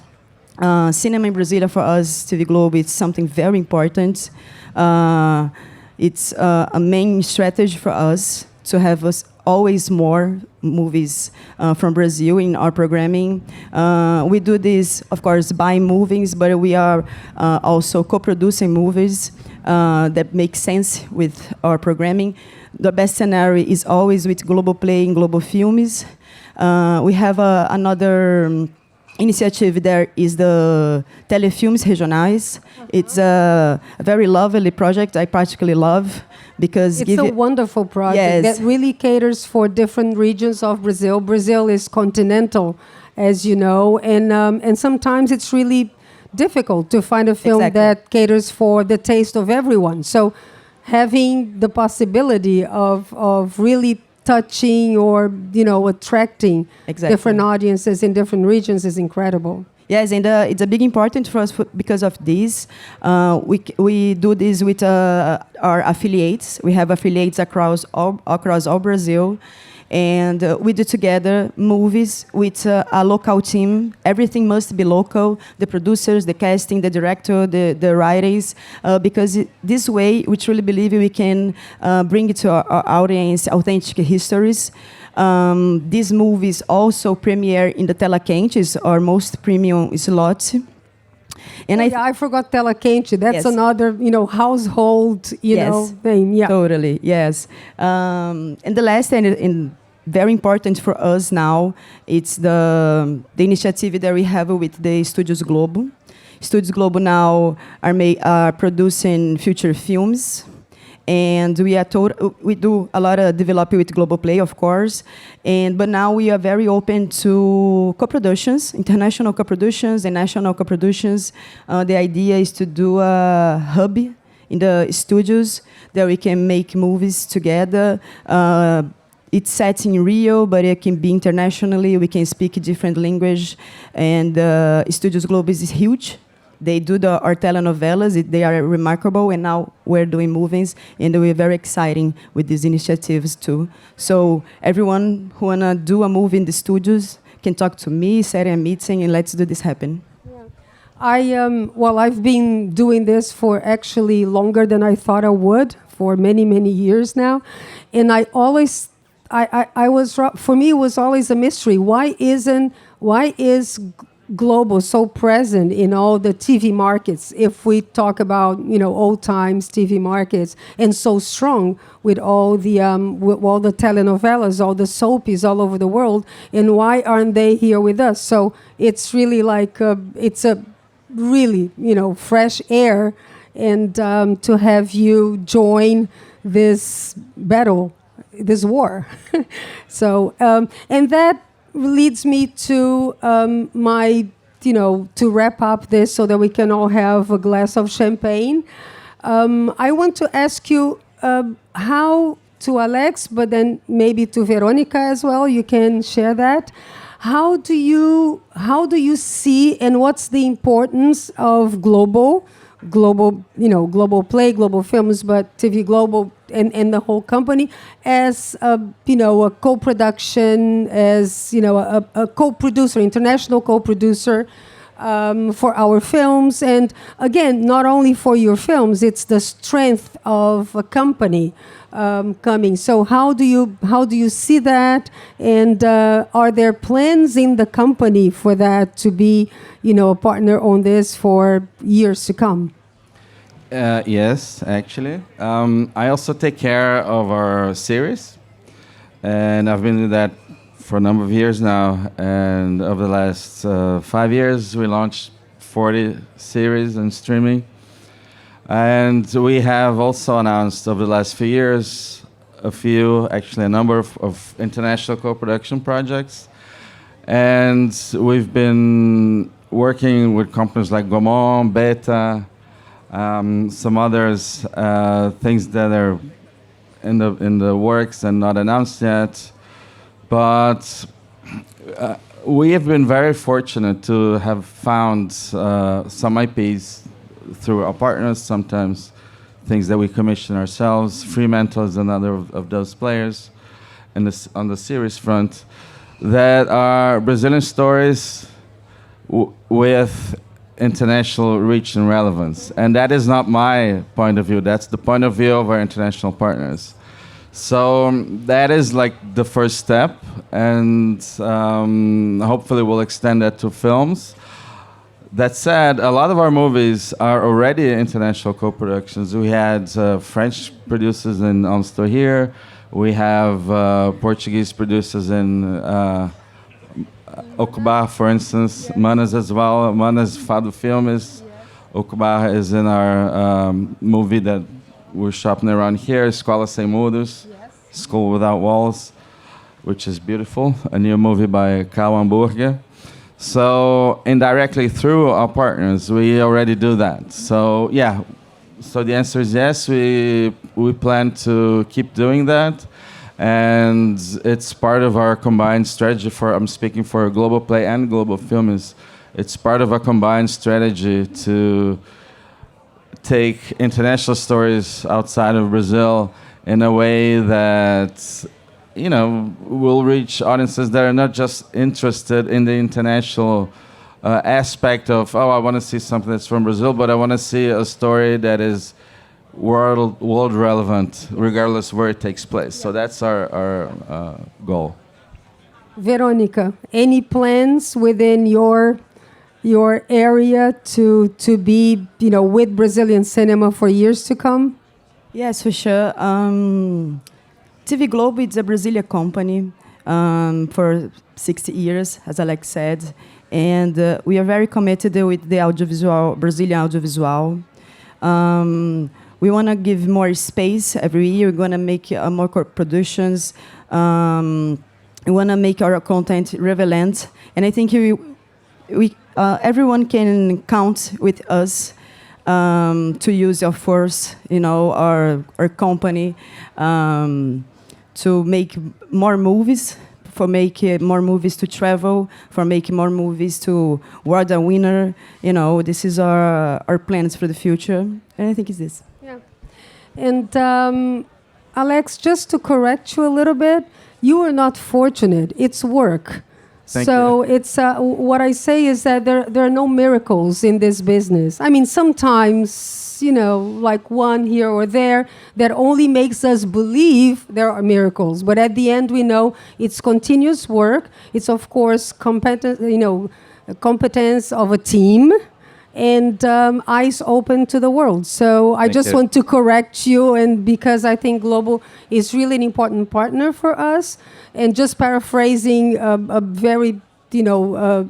Cinema in Brazil for us, TV Globo, it's something very important. It's a main strategy for us to have us always more movies from Brazil in our programming. We do this, of course, by movies, but we are also co-producing movies that make sense with our programming. The best scenario is always with Globo Play and Globo Filmes. We have another initiative there is the Telefilmes Regionais. It's a very lovely project I particularly love because it's a wonderful project that really caters for different regions of Brazil. Brazil is continental, as you know, and sometimes it's really difficult to find a film that caters for the taste of everyone. So having the possibility of really touching or attracting different audiences in different regions is incredible. Yes, and it's a big important for us because of this. We do this with our affiliates. We have affiliates across all Brazil. And we do together movies with a local team. Everything must be local. The producers, the casting, the director, the writers. Because this way, we truly believe we can bring to our audience authentic histories. These movies also premiere in the Tela Quente, is our most premium slot. And I forgot Tela Quente. That's another, household, thing. Yeah, totally. Yes. And the last and very important for us now, it's the initiative that we have with the Studios Globo. Studios Globo now are producing feature films. And we do a lot of developing with Global Play, of course. But now we are very open to co-productions, international co-productions and national co-productions. The idea is to do a hub in the studios that we can make movies together. It's set in Rio, but it can be internationally. We can speak different language. And Studios Globo is huge. They do our telenovelas. They are remarkable, and now we're doing movies, and we're very exciting with these initiatives too. So everyone who wanna do a movie in the studios can talk to me, set a meeting, and let's do this happen. I've been doing this for actually longer than I thought I would, for many, many years now, and for me, it was always a mystery. Why is Globo so present in all the TV markets? If we talk about old times TV markets, and so strong with all the telenovelas, all the soapies all over the world, and why aren't they here with us? So it's really like it's a really fresh air, and to have you join this battle, this war. So and that leads me to to wrap up this so that we can all have a glass of champagne. I want to ask you how, to Alex, but then maybe to Veronica as well, you can share that. How do you see, and what's the importance of global Play, Global Films, but TV Global and the whole company as a co-production, as a co-producer, international co-producer for our films, and again, not only for your films, it's the strength of a company coming. So how do you see that, and are there plans in the company for that to be a partner on this for years to come? Yes, actually. I also take care of our series, and I've been doing that for a number of years now. And over the last 5 years, we launched 40 series on streaming. And we have also announced over the last few years a number of international co-production projects. And we've been working with companies like Gaumont, Beta, some others, things that are in the works and not announced yet. But we have been very fortunate to have found some IPs through our partners, sometimes things that we commission ourselves. Fremantle is another of those players on the series front, that are Brazilian stories with international reach and relevance. And that is not my point of view. That's the point of view of our international partners. So that is like the first step, and hopefully we'll extend that to films. That said, a lot of our movies are already international co-productions. We had French producers in Amstel here. We have Portuguese producers in Okubá, for instance. Manas as well. Manas Fado Filmes. Okubá is in our movie that we're shopping around here, Escola Sem Muros, School Without Walls, which is beautiful. A new movie by Cal Hamburger. So indirectly through our partners, we already do that. So yeah, so the answer is yes. We plan to keep doing that, and it's part of our combined strategy. I'm speaking for Global Play and Global Film. It's part of a combined strategy to take international stories outside of Brazil in a way that will reach audiences that are not just interested in the international aspect of, I want to see something that's from Brazil, but I want to see a story that is world relevant, regardless where it takes place. So that's our goal. Veronica, any plans within your area to be with Brazilian cinema for years to come? Yes, for sure. TV Globo is a Brazilian company for 60 years, as Alex said, And we are very committed with the audiovisual, Brazilian audiovisual. We want to give more space every year. We're going to make more productions. We want to make our content relevant. And I think everyone can count with us to use our force, our company, to make more movies, for making more movies to travel, for making more movies to award a winner. This is our plans for the future. And I think it's this. Yeah. And Alex, just to correct you a little bit, you are not fortunate. It's work. Thank so you. it's what I say is that there are no miracles in this business. I mean, sometimes, like one here or there, that only makes us believe there are miracles. But at the end, we know it's continuous work. It's, of course, competence of a team. And eyes open to the world. So I just want to correct you, and because I think Globo is really an important partner for us. And just paraphrasing a very,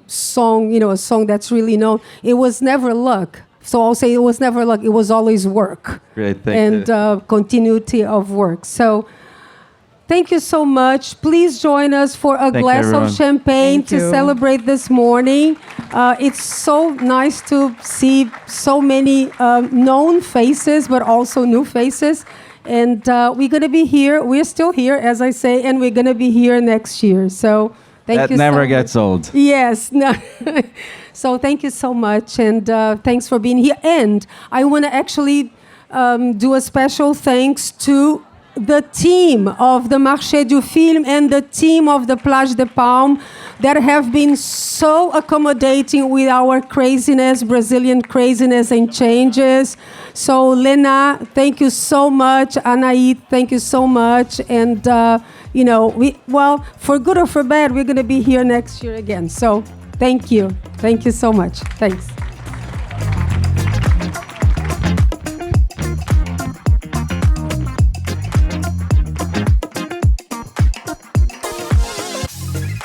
song, a song that's really known. It was never luck. So I'll say it was never luck. It was always work. Great, thank you. Continuity of work. So. Thank you so much. Please join us for a glass of champagne to celebrate this morning. It's so nice to see so many known faces, but also new faces. And we're going to be here. We're still here, as I say, and we're going to be here next year. So thank you. That never so gets old. Yes. No. So thank you so much. And thanks for being here. And I want to actually do a special thanks to the team of the Marché du Film and the team of the Plage de Palme that have been so accommodating with our craziness, Brazilian craziness and changes. So Lena, thank you so much. Anaí, thank you so much. And, for good or for bad, we're going to be here next year again. So thank you. Thank you so much. Thanks.